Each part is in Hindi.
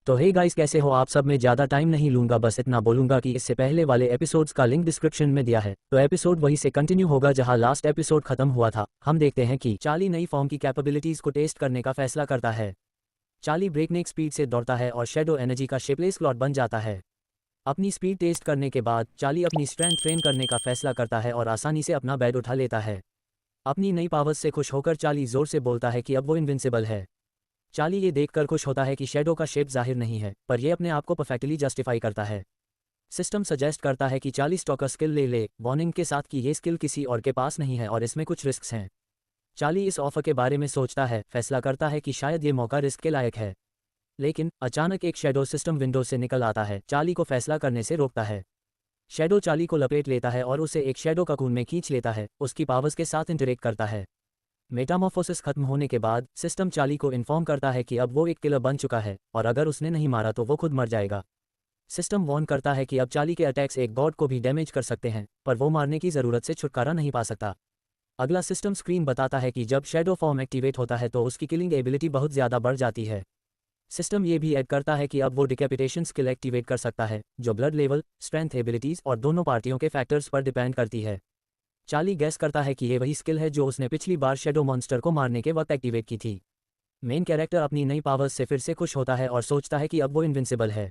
तो हे गाइस, कैसे हो आप सब। मैं ज़्यादा टाइम नहीं लूंगा, बस इतना बोलूंगा कि इससे पहले वाले एपिसोड्स का लिंक डिस्क्रिप्शन में दिया है, तो एपिसोड वहीं से कंटिन्यू होगा जहां लास्ट एपिसोड खत्म हुआ था। हम देखते हैं कि चार्ली नई फॉर्म की कैपेबिलिटीज को टेस्ट करने का फैसला करता है। चार्ली ब्रेकनेक स्पीड से दौड़ता है और शेडो एनर्जी का शेपलेस क्लॉट बन जाता है। अपनी स्पीड टेस्ट करने के बाद चार्ली अपनी स्ट्रेंथ ट्रेन करने का फैसला करता है और आसानी से अपना बेड उठा लेता है। अपनी नई पावर्स से खुश होकर चार्ली जोर से बोलता है कि अब वो इनविंसिबल है। चार्ली ये देखकर खुश होता है कि शेडो का शेप जाहिर नहीं है, पर यह अपने आप को परफेक्टली जस्टिफाई करता है। सिस्टम सजेस्ट करता है कि चार्ली स्टॉकर स्किल ले वार्निंग के साथ कि ये स्किल किसी और के पास नहीं है और इसमें कुछ रिस्क्स हैं। चार्ली इस ऑफर के बारे में सोचता है, फैसला करता है कि शायद ये मौका रिस्क के लायक है। लेकिन अचानक एक शेडो सिस्टम विंडो से निकल आता है, चार्ली को फैसला करने से रोकता है। शेडो चार्ली को लपेट लेता है और उसे एक शेडो ककून में खींच लेता है, उसकी पावर्स के साथ इंटरेक्ट करता है। मेटामॉर्फोसिस खत्म होने के बाद सिस्टम चार्ली को इन्फॉर्म करता है कि अब वो एक किलर बन चुका है और अगर उसने नहीं मारा तो वो खुद मर जाएगा। सिस्टम वार्न करता है कि अब चार्ली के अटैक्स एक गॉड को भी डैमेज कर सकते हैं, पर वो मारने की ज़रूरत से छुटकारा नहीं पा सकता। अगला सिस्टम स्क्रीन बताता है कि जब शेडो फॉर्म एक्टिवेट होता है तो उसकी किलिंग एबिलिटी बहुत ज़्यादा बढ़ जाती है। सिस्टम ये भी ऐड करता है कि अब वो डिकैपिटेशन स्किल एक्टिवेट कर सकता है, जो ब्लड लेवल, स्ट्रेंथ एबिलिटीज़ और दोनों पार्टियों के फैक्टर्स पर डिपेंड करती है। चार्ली गैस करता है कि ये वही स्किल है जो उसने पिछली बार शेडो मॉन्स्टर को मारने के वक्त एक्टिवेट की थी। मेन कैरेक्टर अपनी नई पावर्स से फिर से खुश होता है और सोचता है कि अब वो इनविंसिबल है।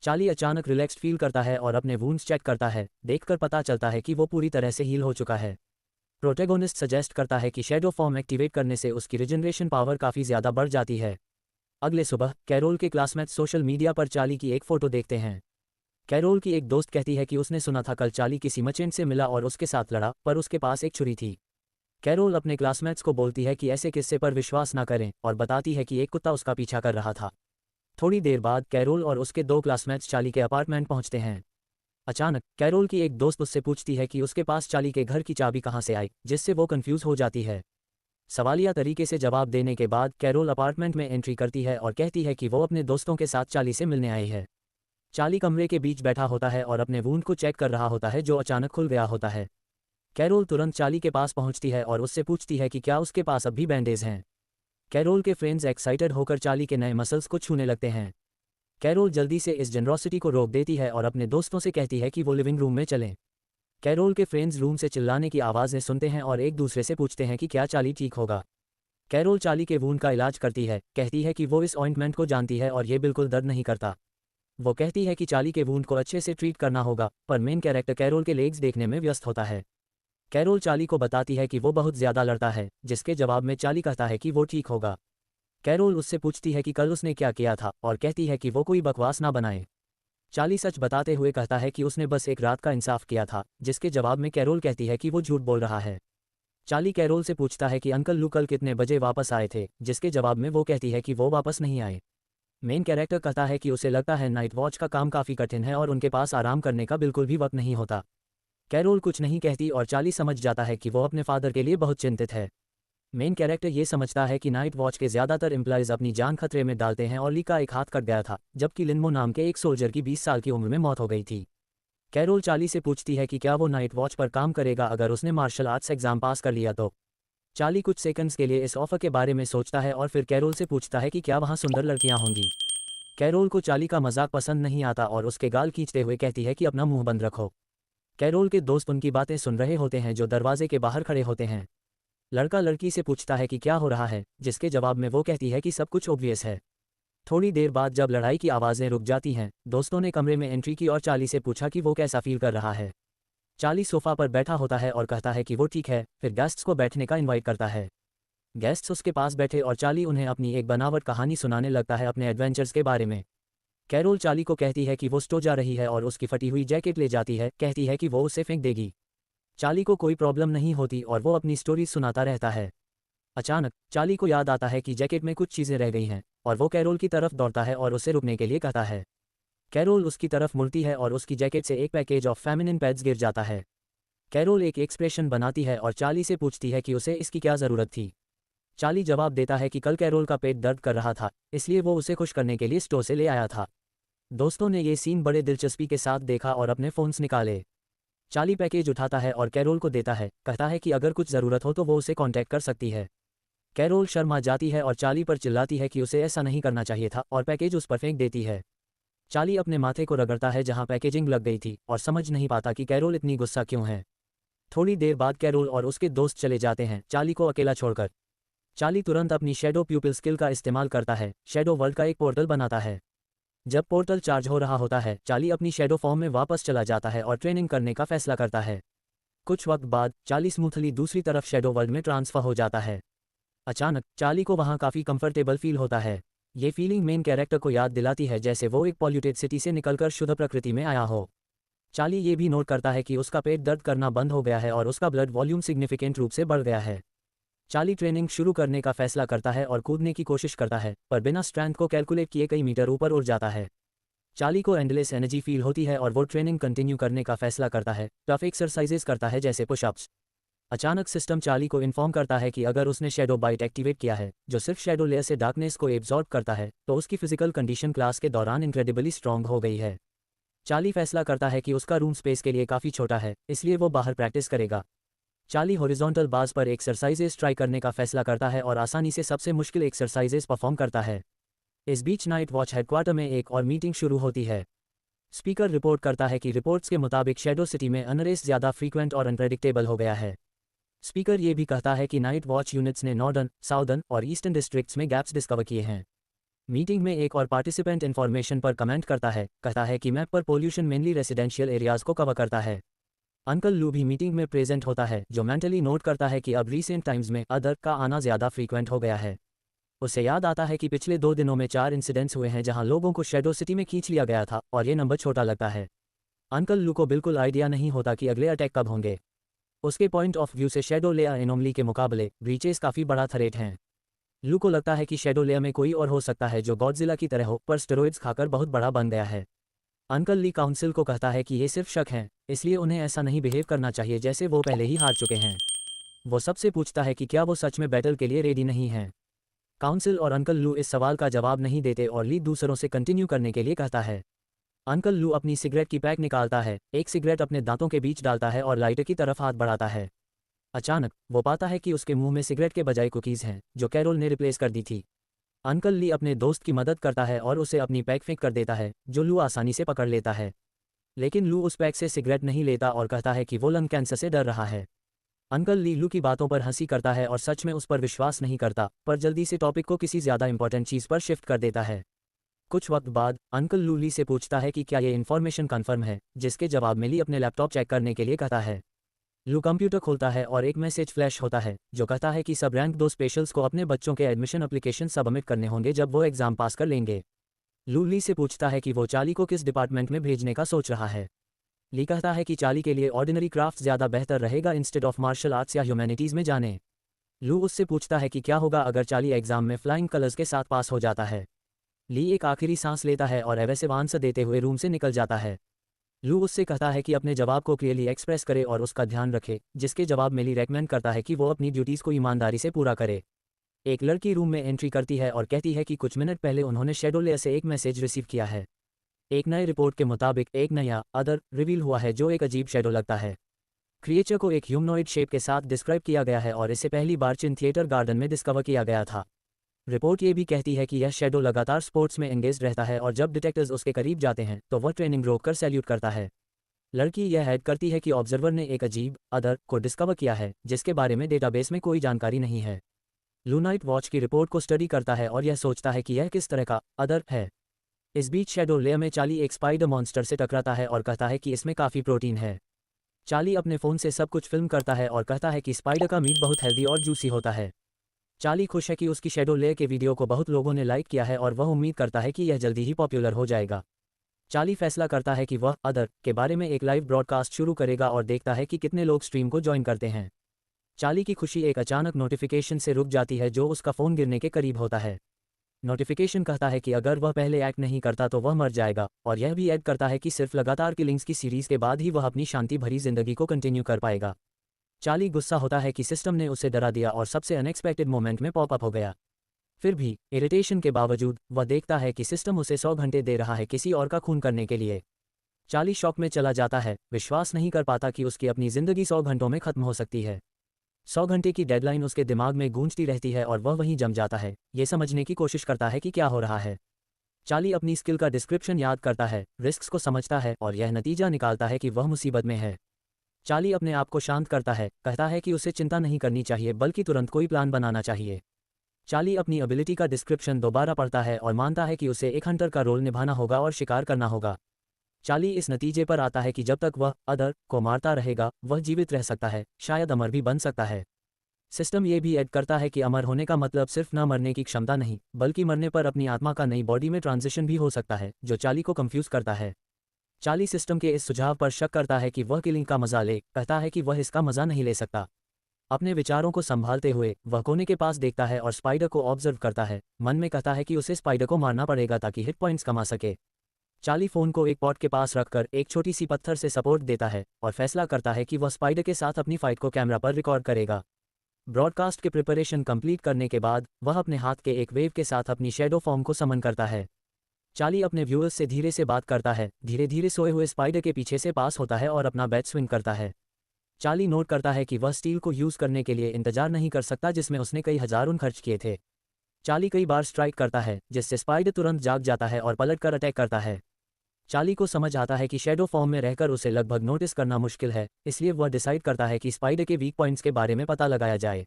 चार्ली अचानक रिलैक्स्ड फील करता है और अपने वूंड्स चेक करता है, देखकर पता चलता है कि वो पूरी तरह से हील हो चुका है। प्रोटेगोनिस्ट सजेस्ट करता है कि शेडो फॉर्म एक्टिवेट करने से उसकी रिजनरेशन पावर काफ़ी ज़्यादा बढ़ जाती है। अगले सुबह कैरोल के क्लासमेट्स सोशल मीडिया पर चार्ली की एक फ़ोटो देखते हैं। कैरोल की एक दोस्त कहती है कि उसने सुना था कल चार्ली किसी मर्चेंट से मिला और उसके साथ लड़ा, पर उसके पास एक छुरी थी। कैरोल अपने क्लासमेट्स को बोलती है कि ऐसे किस्से पर विश्वास ना करें और बताती है कि एक कुत्ता उसका पीछा कर रहा था। थोड़ी देर बाद कैरोल और उसके दो क्लासमेट्स चार्ली के अपार्टमेंट पहुंचते हैं। अचानक कैरोल की एक दोस्त उससे पूछती है कि उसके पास चार्ली के घर की चाबी कहाँ से आई, जिससे वो कंफ्यूज हो जाती है। सवालिया तरीके से जवाब देने के बाद कैरोल अपार्टमेंट में एंट्री करती है और कहती है कि वो अपने दोस्तों के साथ चार्ली से मिलने आई है। चार्ली कमरे के बीच बैठा होता है और अपने वूंड को चेक कर रहा होता है जो अचानक खुल गया होता है। कैरोल तुरंत चार्ली के पास पहुंचती है और उससे पूछती है कि क्या उसके पास अब भी बैंडेज हैं। कैरोल के फ्रेंड्स एक्साइटेड होकर चार्ली के नए मसल्स को छूने लगते हैं। कैरोल जल्दी से इस जनरोसिटी को रोक देती है और अपने दोस्तों से कहती है कि वो लिविंग रूम में चलें। कैरोल के फ्रेंड्स रूम से चिल्लाने की आवाज़ें सुनते हैं और एक दूसरे से पूछते हैं कि क्या चार्ली ठीक होगा। कैरोल चार्ली के वूंड का इलाज करती है, कहती है कि वो इस ऑइंटमेंट को जानती है और ये बिल्कुल दर्द नहीं करता। वो कहती है कि चार्ली के वूंड को अच्छे से ट्रीट करना होगा, पर मेन कैरेक्टर कैरोल के लेग्स देखने में व्यस्त होता है। कैरोल चार्ली को बताती है कि वो बहुत ज़्यादा लड़ता है, जिसके जवाब में चार्ली कहता है कि वो ठीक होगा। कैरोल उससे पूछती है कि कल उसने क्या किया था और कहती है कि वो कोई बकवास ना बनाए। चार्ली सच बताते हुए कहता है कि उसने बस एक रात का इंसाफ किया था, जिसके जवाब में कैरोल कहती है कि वो झूठ बोल रहा है। चार्ली कैरोल से पूछता है कि अंकल लू कल कितने बजे वापस आए थे, जिसके जवाब में वो कहती है कि वो वापस नहीं आए। मेन कैरेक्टर कहता है कि उसे लगता है नाइट वॉच का काम काफ़ी कठिन है और उनके पास आराम करने का बिल्कुल भी वक्त नहीं होता। कैरोल कुछ नहीं कहती और चार्ली समझ जाता है कि वो अपने फादर के लिए बहुत चिंतित है। मेन कैरेक्टर ये समझता है कि नाइट वॉच के ज़्यादातर एम्प्लॉयज़ अपनी जान खतरे में डालते हैं और ली का एक हाथ कट गया था, जबकि लिनमो नाम के एक सोल्जर की 20 साल की उम्र में मौत हो गई थी। कैरोल चार्ली से पूछती है कि क्या वो नाइट वॉच पर काम करेगा अगर उसने मार्शल आर्ट्स एग्जाम पास कर लिया तो। चार्ली कुछ सेकंड्स के लिए इस ऑफर के बारे में सोचता है और फिर कैरोल से पूछता है कि क्या वहाँ सुंदर लड़कियाँ होंगी। कैरोल को चार्ली का मजाक पसंद नहीं आता और उसके गाल खींचते हुए कहती है कि अपना मुंह बंद रखो। कैरोल के दोस्त उनकी बातें सुन रहे होते हैं जो दरवाजे के बाहर खड़े होते हैं। लड़का लड़की से पूछता है कि क्या हो रहा है, जिसके जवाब में वो कहती है कि सब कुछ ऑब्वियस है। थोड़ी देर बाद जब लड़ाई की आवाज़ें रुक जाती हैं, दोस्तों ने कमरे में एंट्री की और चार्ली से पूछा कि वो कैसा फील कर रहा है। चार्ली सोफा पर बैठा होता है और कहता है कि वो ठीक है, फिर गेस्ट्स को बैठने का इन्वाइट करता है। गेस्ट्स उसके पास बैठे और चार्ली उन्हें अपनी एक बनावट कहानी सुनाने लगता है अपने एडवेंचर्स के बारे में। कैरोल चार्ली को कहती है कि वो स्टोर जा रही है और उसकी फटी हुई जैकेट ले जाती है, कहती है कि वो उसे फेंक देगी। चार्ली को कोई प्रॉब्लम नहीं होती और वो अपनी स्टोरी सुनाता रहता है। अचानक चार्ली को याद आता है कि जैकेट में कुछ चीज़ें रह गई हैं और वो कैरोल की तरफ दौड़ता है और उसे रुकने के लिए कहता है। कैरोल उसकी तरफ मुड़ती है और उसकी जैकेट से एक पैकेज ऑफ फेमिनिन पैड्स गिर जाता है। कैरोल एक एक्सप्रेशन बनाती है और चार्ली से पूछती है कि उसे इसकी क्या ज़रूरत थी। चार्ली जवाब देता है कि कल कैरोल का पेट दर्द कर रहा था, इसलिए वो उसे खुश करने के लिए स्टोर से ले आया था। दोस्तों ने ये सीन बड़े दिलचस्पी के साथ देखा और अपने फ़ोन्स निकाले। चार्ली पैकेज उठाता है और कैरोल को देता है, कहता है कि अगर कुछ ज़रूरत हो तो वो उसे कांटेक्ट कर सकती है। कैरोल शर्मा जाती है और चार्ली पर चिल्लाती है कि उसे ऐसा नहीं करना चाहिए था और पैकेज उस पर फेंक देती है। चार्ली अपने माथे को रगड़ता है जहां पैकेजिंग लग गई थी और समझ नहीं पाता कि कैरोल इतनी गुस्सा क्यों है। थोड़ी देर बाद कैरोल और उसके दोस्त चले जाते हैं चार्ली को अकेला छोड़कर। चार्ली तुरंत अपनी शैडो प्यूपिल स्किल का इस्तेमाल करता है, शैडो वर्ल्ड का एक पोर्टल बनाता है। जब पोर्टल चार्ज हो रहा होता है चार्ली अपनी शैडो फॉर्म में वापस चला जाता है और ट्रेनिंग करने का फैसला करता है। कुछ वक्त बाद चार्ली स्मूथली दूसरी तरफ शैडो वर्ल्ड में ट्रांसफर हो जाता है। अचानक चार्ली को वहां काफी कंफर्टेबल फील होता है। ये फीलिंग मेन कैरेक्टर को याद दिलाती है जैसे वो एक पॉल्यूटेड सिटी से निकलकर शुद्ध प्रकृति में आया हो। चार्ली ये भी नोट करता है कि उसका पेट दर्द करना बंद हो गया है और उसका ब्लड वॉल्यूम सिग्निफिकेंट रूप से बढ़ गया है। चार्ली ट्रेनिंग शुरू करने का फैसला करता है और कूदने की कोशिश करता है, पर बिना स्ट्रेंथ को कैलकुलेट किए कई मीटर ऊपर उड़ जाता है। चार्ली को एंडलेस एनर्जी फील होती है और वो ट्रेनिंग कंटिन्यू करने का फैसला करता है, टफ एक्सरसाइजेस करता है जैसे पुशअप्स। अचानक सिस्टम चार्ली को इन्फॉर्म करता है कि अगर उसने शैडो बाइट एक्टिवेट किया है, जो सिर्फ शैडो लेयर से डार्कनेस को एब्जॉर्ब करता है, तो उसकी फिजिकल कंडीशन क्लास के दौरान इनक्रेडिबली स्ट्रॉन्ग हो गई है। चार्ली फैसला करता है कि उसका रूम स्पेस के लिए काफ़ी छोटा है, इसलिए वो बाहर प्रैक्टिस करेगा। चार्ली हॉरिजॉन्टल बार्स पर एक्सरसाइजेस ट्राई करने का फैसला करता है और आसानी से सबसे मुश्किल एक्सरसाइजेस परफॉर्म करता है। इस बीच नाइट वॉच हेडक्वार्टर में एक और मीटिंग शुरू होती है। स्पीकर रिपोर्ट करता है कि रिपोर्ट्स के मुताबिक शैडो सिटी में अनरेस्ट ज़्यादा फ्रीक्वेंट और अनप्रेडिक्टेबल हो गया है। स्पीकर ये भी कहता है कि नाइट वॉच यूनिट्स ने नॉर्दर्न, साउदर्न और ईस्टर्न डिस्ट्रिक्ट्स में गैप्स डिस्कवर किए हैं। मीटिंग में एक और पार्टिसिपेंट इन्फॉर्मेशन पर कमेंट कहता है कि मैप पर पोल्यूशन मेनली रेसिडेंशियल एरियाज को कवर करता है। अंकल लू भी मीटिंग में प्रेजेंट होता है, जो मेंटली नोट करता है कि अब रीसेंट टाइम्स में अदर का आना ज़्यादा फ्रीक्वेंट हो गया है। उसे याद आता है कि पिछले 2 दिनों में 4 इंसिडेंट्स हुए हैं जहां लोगों को शैडो सिटी में खींच लिया गया था और ये नंबर छोटा लगता है। अंकल लू को बिल्कुल आइडिया नहीं होता कि अगले अटैक कब होंगे। उसके पॉइंट ऑफ व्यू से शैडो लेयर एनोमली के मुकाबले ब्रीचेस काफ़ी बड़ा थ्रेट हैं। लू को लगता है कि शैडो लेयर में कोई और हो सकता है जो गॉडजिला की तरह हो, पर स्टेरॉइड्स खाकर बहुत बड़ा बन गया है। अंकल ली काउंसिल को कहता है कि ये सिर्फ शक हैं, इसलिए उन्हें ऐसा नहीं बिहेव करना चाहिए जैसे वो पहले ही हार चुके हैं। वो सबसे पूछता है कि क्या वो सच में बैटल के लिए रेडी नहीं हैं। काउंसिल और अंकल लू इस सवाल का जवाब नहीं देते और ली दूसरों से कंटिन्यू करने के लिए कहता है। अंकल लू अपनी सिगरेट की पैक निकालता है, एक सिगरेट अपने दांतों के बीच डालता है और लाइटर की तरफ हाथ बढ़ाता है। अचानक वो पाता है कि उसके मुंह में सिगरेट के बजाय कुकीज़ हैं, जो कैरोल ने रिप्लेस कर दी थी। अंकल ली अपने दोस्त की मदद करता है और उसे अपनी पैक फेंक कर देता है, जो लू आसानी से पकड़ लेता है। लेकिन लू उस पैक से सिगरेट नहीं लेता और कहता है कि वो लंग कैंसर से डर रहा है। अंकल ली लू की बातों पर हंसी करता है और सच में उस पर विश्वास नहीं करता, पर जल्दी से टॉपिक को किसी ज़्यादा इंपॉर्टेंट चीज़ पर शिफ्ट कर देता है। कुछ वक्त बाद अंकल लू ली से पूछता है कि क्या ये इन्फॉर्मेशन कन्फर्म है, जिसके जवाब में ली अपने लैपटॉप चेक करने के लिए कहता है। लू कंप्यूटर खोलता है और एक मैसेज फ्लैश होता है, जो कहता है कि सब रैंक 2 स्पेशल्स को अपने बच्चों के एडमिशन एप्लीकेशन सबमिट करने होंगे जब वो एग्जाम पास कर लेंगे। लू ली से पूछता है कि वो चार्ली को किस डिपार्टमेंट में भेजने का सोच रहा है। ली कहता है कि चार्ली के लिए ऑर्डिनरी क्राफ्ट ज़्यादा बेहतर रहेगा इंस्टेड ऑफ मार्शल आर्ट्स या ह्यूमैनिटीज़ में जाने। लू उससे पूछता है कि क्या होगा अगर चार्ली एग्जाम में फ्लाइंग कलर्स के साथ पास हो जाता है। ली एक आखिरी सांस लेता है और एवेसिव आंसर देते हुए रूम से निकल जाता है। लू उससे कहता है कि अपने जवाब को क्लियरली एक्सप्रेस करे और उसका ध्यान रखे, जिसके जवाब में ली रेकमेंड करता है कि वो अपनी ड्यूटीज़ को ईमानदारी से पूरा करे। एक लड़की रूम में एंट्री करती है और कहती है कि कुछ मिनट पहले उन्होंने शैडो लेयर से एक मैसेज रिसीव किया है। एक नए रिपोर्ट के मुताबिक एक नया अदर रिवील हुआ है जो एक अजीब शैडो लगता है। क्रिएचर को एक ह्यूमनॉइड शेप के साथ डिस्क्राइब किया गया है और इसे पहली बार चिन थिएटर गार्डन में डिस्कवर किया गया था। रिपोर्ट ये भी कहती है कि यह शैडो लगातार स्पोर्ट्स में एंगेज रहता है और जब डिटेक्टर्स उसके करीब जाते हैं तो वह ट्रेनिंग रोककर सैल्यूट करता है। लड़की यह ऐड करती है कि ऑब्जर्वर ने एक अजीब अदर को डिस्कवर किया है, जिसके बारे में डेटाबेस में कोई जानकारी नहीं है। लू नाइट वॉच की रिपोर्ट को स्टडी करता है और यह सोचता है कि यह किस तरह का अदर है। इस बीच शैडो लेयर में चार्ली एक स्पाइडर मॉन्स्टर से टकराता है और कहता है कि इसमें काफ़ी प्रोटीन है। चार्ली अपने फ़ोन से सब कुछ फिल्म करता है और कहता है कि स्पाइडर का मीट बहुत हेल्दी और जूसी होता है। चार्ली खुश है कि उसकी शैडो लेयर के वीडियो को बहुत लोगों ने लाइक किया है और वह उम्मीद करता है कि यह जल्दी ही पॉपुलर हो जाएगा। चार्ली फैसला करता है कि वह अदर के बारे में एक लाइव ब्रॉडकास्ट शुरू करेगा और देखता है कि कितने लोग स्ट्रीम को ज्वाइन करते हैं। चार्ली की खुशी एक अचानक नोटिफिकेशन से रुक जाती है जो उसका फ़ोन गिरने के करीब होता है। नोटिफिकेशन कहता है कि अगर वह पहले एक्ट नहीं करता तो वह मर जाएगा, और यह भी ऐड करता है कि सिर्फ लगातार किलिंग्स की सीरीज़ के बाद ही वह अपनी शांति भरी जिंदगी को कंटिन्यू कर पाएगा। चार्ली गुस्सा होता है कि सिस्टम ने उसे डरा दिया और सबसे अनएक्सपेक्टेड मोमेंट में पॉपअप हो गया। फिर भी इरिटेशन के बावजूद वह देखता है कि सिस्टम उसे 100 घंटे दे रहा है किसी और का खून करने के लिए। चार्ली शॉक में चला जाता है, विश्वास नहीं कर पाता कि उसकी अपनी ज़िंदगी 100 घंटों में ख़त्म हो सकती है। 100 घंटे की डेडलाइन उसके दिमाग में गूंजती रहती है और वह वहीं जम जाता है, ये समझने की कोशिश करता है कि क्या हो रहा है। चार्ली अपनी स्किल का डिस्क्रिप्शन याद करता है, रिस्क्स को समझता है और यह नतीजा निकालता है कि वह मुसीबत में है। चार्ली अपने आप को शांत करता है, कहता है कि उसे चिंता नहीं करनी चाहिए बल्कि तुरंत कोई प्लान बनाना चाहिए। चार्ली अपनी एबिलिटी का डिस्क्रिप्शन दोबारा पढ़ता है और मानता है कि उसे एक हंटर का रोल निभाना होगा और शिकार करना होगा। चार्ली इस नतीजे पर आता है कि जब तक वह अदर को मारता रहेगा वह जीवित रह सकता है, शायद अमर भी बन सकता है। सिस्टम ये भी ऐड करता है कि अमर होने का मतलब सिर्फ न मरने की क्षमता नहीं, बल्कि मरने पर अपनी आत्मा का नई बॉडी में ट्रांजिशन भी हो सकता है, जो चार्ली को कंफ्यूज करता है। चार्ली सिस्टम के इस सुझाव पर शक करता है कि वह किलिंग का मजा ले, कहता है कि वह इसका मजा नहीं ले सकता। अपने विचारों को संभालते हुए वह कोने के पास देखता है और स्पाइडर को ऑब्जर्व करता है, मन में कहता है कि उसे स्पाइडर को मारना पड़ेगा ताकि हिट पॉइंट्स कमा सके। चार्ली फोन को एक पॉट के पास रखकर एक छोटी सी पत्थर से सपोर्ट देता है और फैसला करता है कि वह स्पाइडर के साथ अपनी फाइट को कैमरा पर रिकॉर्ड करेगा। ब्रॉडकास्ट के प्रिपरेशन कंप्लीट करने के बाद वह अपने हाथ के एक वेव के साथ अपनी शैडो फॉर्म को समन करता है। चार्ली अपने व्यूअर्स से धीरे से बात करता है, धीरे धीरे सोए हुए स्पाइडर के पीछे से पास होता है और अपना बैट स्विंग करता है। चार्ली नोट करता है कि वह स्टील को यूज करने के लिए इंतजार नहीं कर सकता जिसमें उसने कई हजार उन खर्च किए थे। चार्ली कई बार स्ट्राइक करता है जिससे स्पाइडर तुरंत जाग जाता है और पलटकर अटैक करता है। चार्ली को समझ आता है कि शैडो फॉर्म में रहकर उसे लगभग नोटिस करना मुश्किल है, इसलिए वह डिसाइड करता है कि स्पाइडर के वीक पॉइंट्स के बारे में पता लगाया जाए।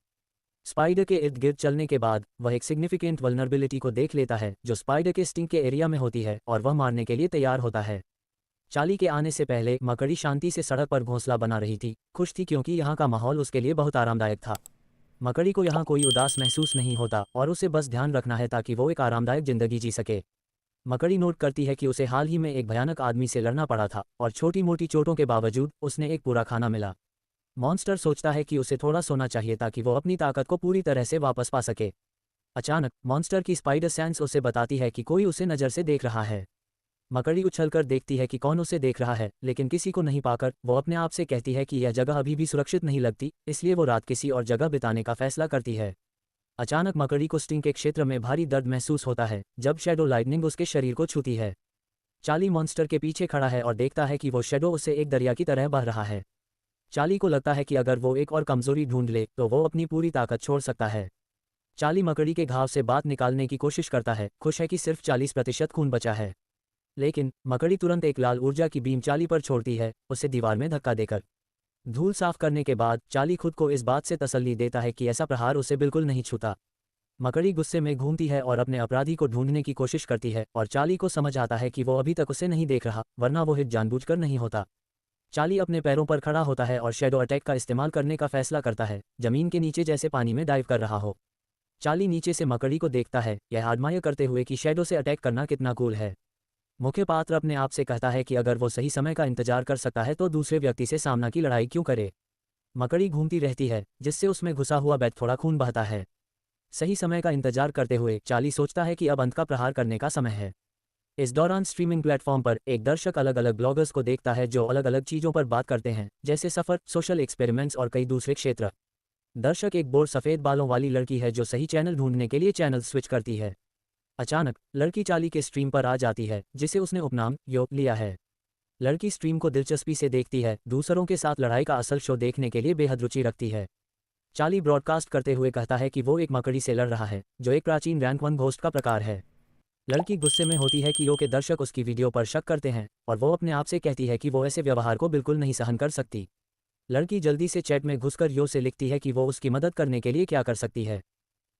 स्पाइडर के इर्द गिर्द चलने के बाद वह एक सिग्निफिकेंट वल्नरेबिलिटी को देख लेता है जो स्पाइडर के स्टिंग के एरिया में होती है और वह मारने के लिए तैयार होता है। चार्ली के आने से पहले मकड़ी शांति से सड़क पर घोंसला बना रही थी, खुश थी क्योंकि यहाँ का माहौल उसके लिए बहुत आरामदायक था। मकड़ी को यहाँ कोई उदास महसूस नहीं होता और उसे बस ध्यान रखना है ताकि वो एक आरामदायक जिंदगी जी सके। मकड़ी नोट करती है कि उसे हाल ही में एक भयानक आदमी से लड़ना पड़ा था और छोटी मोटी चोटों के बावजूद उसने एक पूरा खाना मिला। मॉन्स्टर सोचता है कि उसे थोड़ा सोना चाहिए ताकि वो अपनी ताकत को पूरी तरह से वापस पा सके। अचानक मॉन्स्टर की स्पाइडर सेंस उसे बताती है कि कोई उसे नज़र से देख रहा है। मकड़ी उछलकर देखती है कि कौन उसे देख रहा है, लेकिन किसी को नहीं पाकर वो अपने आप से कहती है कि यह जगह अभी भी सुरक्षित नहीं लगती, इसलिए वो रात किसी और जगह बिताने का फैसला करती है। अचानक मकड़ी को स्टिंग के क्षेत्र में भारी दर्द महसूस होता है जब शैडो लाइटनिंग उसके शरीर को छूती है। चार्ली मॉन्स्टर के पीछे खड़ा है और देखता है कि वो शैडो उसे एक दरिया की तरह बह रहा है। चार्ली को लगता है कि अगर वो एक और कमजोरी ढूंढ ले तो वो अपनी पूरी ताकत छोड़ सकता है। चार्ली मकड़ी के घाव से बात निकालने की कोशिश करता है, खुश है कि सिर्फ 40% खून बचा है। लेकिन मकड़ी तुरंत एक लाल ऊर्जा की बीम चार्ली पर छोड़ती है, उसे दीवार में धक्का देकर। धूल साफ करने के बाद चार्ली खुद को इस बात से तसल्ली देता है कि ऐसा प्रहार उसे बिल्कुल नहीं छूता। मकड़ी गुस्से में घूमती है और अपने अपराधी को ढूंढने की कोशिश करती है और चार्ली को समझ आता है कि वो अभी तक उसे नहीं देख रहा, वरना वो हिट जानबूझकर नहीं होता। चार्ली अपने पैरों पर खड़ा होता है और शैडो अटैक का इस्तेमाल करने का फैसला करता है, जमीन के नीचे जैसे पानी में डाइव कर रहा हो। चार्ली नीचे से मकड़ी को देखता है, यह आदमाया करते हुए कि शैडो से अटैक करना कितना कूल है। मुख्य पात्र अपने आप से कहता है कि अगर वो सही समय का इंतजार कर सकता है तो दूसरे व्यक्ति से सामना की लड़ाई क्यों करे। मकड़ी घूमती रहती है जिससे उसमें घुसा हुआ बैट थोड़ा खून बहता है। सही समय का इंतजार करते हुए चार्ली सोचता है कि अब अंत का प्रहार करने का समय है। इस दौरान स्ट्रीमिंग प्लेटफॉर्म पर एक दर्शक अलग अलग ब्लॉगर्स को देखता है जो अलग अलग चीज़ों पर बात करते हैं, जैसे सफ़र, सोशल एक्सपेरिमेंट्स और कई दूसरे क्षेत्र। दर्शक एक बोर सफ़ेद बालों वाली लड़की है जो सही चैनल ढूंढने के लिए चैनल स्विच करती है। अचानक लड़की चार्ली के स्ट्रीम पर आ जाती है जिसे उसने उपनाम यो लिया है। लड़की स्ट्रीम को दिलचस्पी से देखती है, दूसरों के साथ लड़ाई का असल शो देखने के लिए बेहद रुचि रखती है। चार्ली ब्रॉडकास्ट करते हुए कहता है कि वो एक मकड़ी से लड़ रहा है जो एक प्राचीन रैंक 1 घोस्ट का प्रकार है। लड़की गुस्से में होती है कि यो के दर्शक उसकी वीडियो पर शक करते हैं और वो अपने आप से कहती है कि वो ऐसे व्यवहार को बिल्कुल नहीं सहन कर सकती। लड़की जल्दी से चैट में घुसकर यो से लिखती है कि वो उसकी मदद करने के लिए क्या कर सकती है।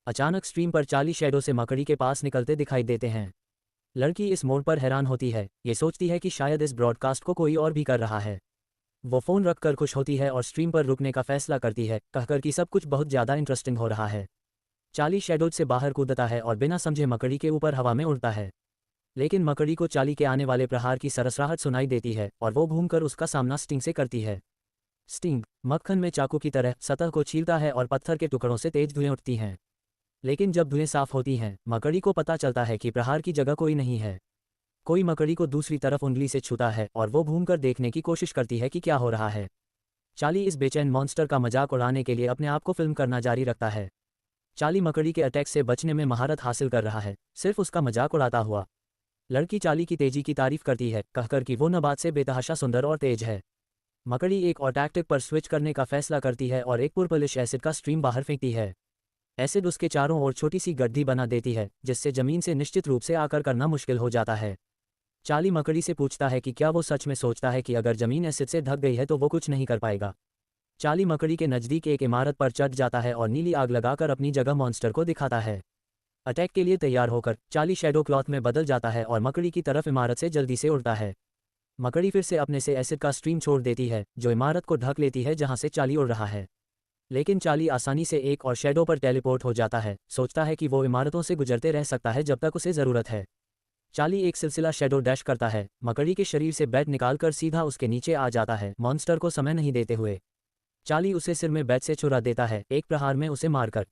अचानक स्ट्रीम पर चार्ली शैडो से मकड़ी के पास निकलते दिखाई देते हैं। लड़की इस मोड़ पर हैरान होती है, ये सोचती है कि शायद इस ब्रॉडकास्ट को कोई और भी कर रहा है। वो फ़ोन रखकर खुश होती है और स्ट्रीम पर रुकने का फैसला करती है, कहकर कि सब कुछ बहुत ज़्यादा इंटरेस्टिंग हो रहा है। चार्ली शैडोज से बाहर कूदता है और बिना समझे मकड़ी के ऊपर हवा में उड़ता है। लेकिन मकड़ी को चार्ली के आने वाले प्रहार की सरसराहट सुनाई देती है और वो घूमकर उसका सामना स्टिंग से करती है। स्टिंग मक्खन में चाकू की तरह सतह को छीलता है और पत्थर के टुकड़ों से तेज धुएं उठती हैं। लेकिन जब धुएं साफ होती हैं, मकड़ी को पता चलता है कि प्रहार की जगह कोई नहीं है। कोई मकड़ी को दूसरी तरफ उंगली से छूता है और वो घूमकर देखने की कोशिश करती है कि क्या हो रहा है। चार्ली इस बेचैन मॉन्स्टर का मजाक उड़ाने के लिए अपने आप को फिल्म करना जारी रखता है। चार्ली मकड़ी के अटैक से बचने में महारत हासिल कर रहा है, सिर्फ उसका मजाक उड़ाता हुआ। लड़की चार्ली की तेजी की तारीफ करती है, कहकर कि वो नबात से बेतहाशा सुंदर और तेज है। मकड़ी एक और टैक्टिक पर स्विच करने का फैसला करती है और एक पुरपलिश एसिड का स्ट्रीम बाहर फेंकती है। एसिड उसके चारों ओर छोटी सी गड्ढी बना देती है, जिससे जमीन से निश्चित रूप से आकर करना मुश्किल हो जाता है। चार्ली मकड़ी से पूछता है कि क्या वो सच में सोचता है कि अगर जमीन एसिड से ढक गई है तो वो कुछ नहीं कर पाएगा। चार्ली मकड़ी के नज़दीक एक इमारत पर चढ़ जाता है और नीली आग लगाकर अपनी जगह मॉन्स्टर को दिखाता है। अटैक के लिए तैयार होकर चार्ली शैडो क्लॉथ में बदल जाता है और मकड़ी की तरफ इमारत से जल्दी से उड़ता है। मकड़ी फिर से अपने से एसिड का स्ट्रीम छोड़ देती है, जो इमारत को ढक लेती है जहां से चार्ली उड़ रहा है। लेकिन चार्ली आसानी से एक और शैडो पर टेलीपोर्ट हो जाता है, सोचता है कि वो इमारतों से गुजरते रह सकता है जब तक उसे ज़रूरत है। चार्ली एक सिलसिला शैडो डैश करता है, मकड़ी के शरीर से बैट निकालकर सीधा उसके नीचे आ जाता है, मॉन्स्टर को समय नहीं देते हुए। चार्ली उसे सिर में बैट से छुरा देता है, एक प्रहार में उसे मारकर।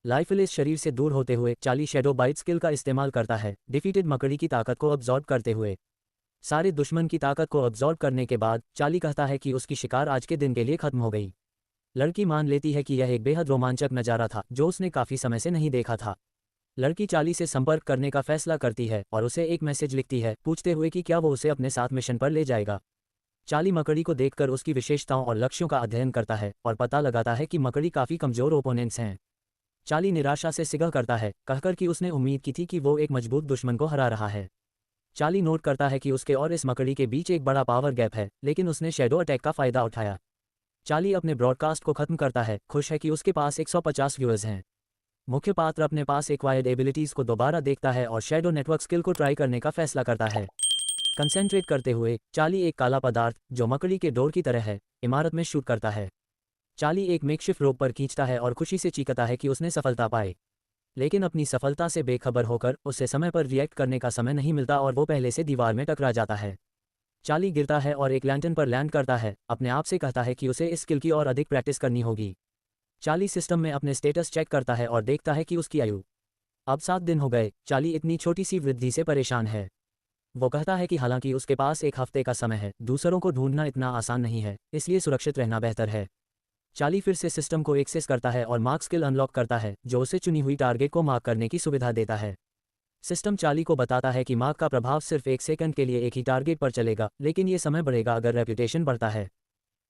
लाइफलेस शरीर से दूर होते हुए चार्ली शैडो बाइट स्किल का इस्तेमाल करता है, डिफीटेड मकड़ी की ताकत को अब्जॉर्ब करते हुए। सारे दुश्मन की ताकत को अब्जॉर्ब करने के बाद चार्ली कहता है कि उसकी शिकार आज के दिन के लिए खत्म हो गई। लड़की मान लेती है कि यह एक बेहद रोमांचक नज़ारा था जो उसने काफ़ी समय से नहीं देखा था। लड़की चार्ली से संपर्क करने का फैसला करती है और उसे एक मैसेज लिखती है, पूछते हुए कि क्या वो उसे अपने साथ मिशन पर ले जाएगा। चार्ली मकड़ी को देखकर उसकी विशेषताओं और लक्ष्यों का अध्ययन करता है और पता लगाता है कि मकड़ी काफ़ी कमज़ोर ओपोनेंट्स हैं। चार्ली निराशा से सिगह करता है, कहकर कि उसने उम्मीद की थी कि वो एक मजबूत दुश्मन को हरा रहा है। चार्ली नोट करता है कि उसके और इस मकड़ी के बीच एक बड़ा पावर गैप है, लेकिन उसने शैडो अटैक का फ़ायदा उठाया। चार्ली अपने ब्रॉडकास्ट को खत्म करता है, खुश है कि उसके पास 150 व्यूअर्स हैं। मुख्य पात्र अपने पास एक्वायर्ड एबिलिटीज़ को दोबारा देखता है और शैडो नेटवर्क स्किल को ट्राई करने का फैसला करता है। कंसेंट्रेट करते हुए चार्ली एक काला पदार्थ, जो मकड़ी के डोर की तरह है, इमारत में शूट करता है। चार्ली एक मेकशिफ्ट रोप पर खींचता है और खुशी से चीखता है कि उसने सफलता पाई। लेकिन अपनी सफलता से बेखबर होकर उसे समय पर रिएक्ट करने का समय नहीं मिलता और वो पहले से दीवार में टकरा जाता है। चार्ली गिरता है और एक लैंटर्न पर लैंड करता है, अपने आप से कहता है कि उसे इस स्किल की और अधिक प्रैक्टिस करनी होगी। चार्ली सिस्टम में अपने स्टेटस चेक करता है और देखता है कि उसकी आयु अब 7 दिन हो गए। चार्ली इतनी छोटी सी वृद्धि से परेशान है। वो कहता है कि हालांकि उसके पास एक हफ्ते का समय है, दूसरों को ढूंढना इतना आसान नहीं है, इसलिए सुरक्षित रहना बेहतर है। चार्ली फिर से सिस्टम को एक्सेस करता है और मार्क स्किल अनलॉक करता है, जो उसे चुनी हुई टारगेट को मार्क करने की सुविधा देता है। सिस्टम चार्ली को बताता है कि मार्क का प्रभाव सिर्फ 1 सेकंड के लिए एक ही टारगेट पर चलेगा, लेकिन ये समय बढ़ेगा अगर रेपुटेशन बढ़ता है।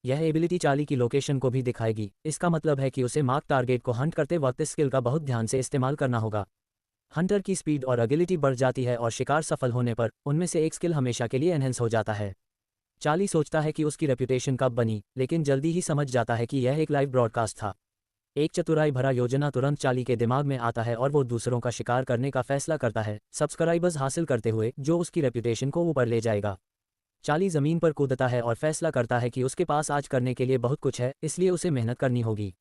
यह एबिलिटी चार्ली की लोकेशन को भी दिखाएगी। इसका मतलब है कि उसे मार्क टारगेट को हंट करते वक्त इस स्किल का बहुत ध्यान से इस्तेमाल करना होगा। हंटर की स्पीड और एगिलिटी बढ़ जाती है और शिकार सफल होने पर उनमें से एक स्किल हमेशा के लिए एनहेंस हो जाता है। चार्ली सोचता है कि उसकी रेपुटेशन कब बनी, लेकिन जल्दी ही समझ जाता है कि यह एक लाइव ब्रॉडकास्ट था। एक चतुराई भरा योजना तुरंत चार्ली के दिमाग में आता है और वो दूसरों का शिकार करने का फैसला करता है, सब्सक्राइबर्स हासिल करते हुए, जो उसकी रेपुटेशन को ऊपर ले जाएगा। चार्ली ज़मीन पर कूदता है और फैसला करता है कि उसके पास आज करने के लिए बहुत कुछ है, इसलिए उसे मेहनत करनी होगी।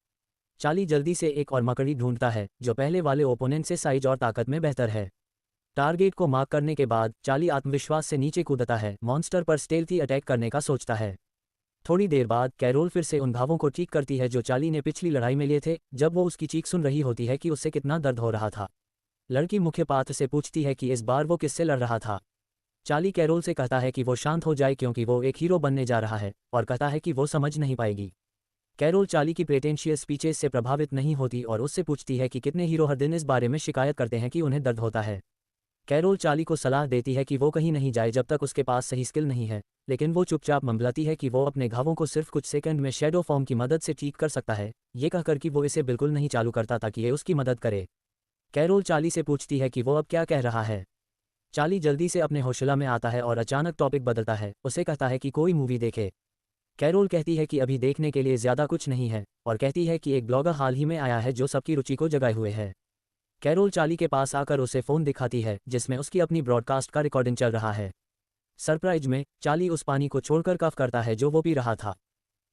चार्ली जल्दी से एक और मकड़ी ढूंढता है, जो पहले वाले ओपोनेंट से साइज और ताकत में बेहतर है। टारगेट को मार्क करने के बाद चार्ली आत्मविश्वास से नीचे कूदता है, मॉन्स्टर पर स्टेल्थी अटैक करने का सोचता है। थोड़ी देर बाद कैरोल फिर से उन घावों को ठीक करती है जो चार्ली ने पिछली लड़ाई में लिए थे, जब वो उसकी चीख सुन रही होती है कि उससे कितना दर्द हो रहा था। लड़की मुख्य पात्र से पूछती है कि इस बार वो किससे लड़ रहा था। चार्ली कैरोल से कहता है कि वो शांत हो जाए क्योंकि वो एक हीरो बनने जा रहा है, और कहता है कि वो समझ नहीं पाएगी। कैरोल चार्ली की प्रेटेंशियस स्पीचेस से प्रभावित नहीं होती और उससे पूछती है कि कितने हीरो हर दिन इस बारे में शिकायत करते हैं कि उन्हें दर्द होता है। कैरोल चार्ली को सलाह देती है कि वो कहीं नहीं जाए जब तक उसके पास सही स्किल नहीं है, लेकिन वो चुपचाप मंबलाती है कि वो अपने घावों को सिर्फ कुछ सेकंड में शैडो फॉर्म की मदद से ठीक कर सकता है, ये कहकर कि वो इसे बिल्कुल नहीं चालू करता ताकि ये उसकी मदद करे। कैरोल चार्ली से पूछती है कि वो अब क्या कह रहा है। चार्ली जल्दी से अपने होशला में आता है और अचानक टॉपिक बदलता है, उसे कहता है कि कोई मूवी देखे। कैरोल कहती है कि अभी देखने के लिए ज़्यादा कुछ नहीं है, और कहती है कि एक ब्लॉगर हाल ही में आया है जो सबकी रुचि को जगाए हुए है। कैरोल चार्ली के पास आकर उसे फ़ोन दिखाती है जिसमें उसकी अपनी ब्रॉडकास्ट का रिकॉर्डिंग चल रहा है। सरप्राइज में चार्ली उस पानी को छोड़कर कफ करता है जो वो पी रहा था।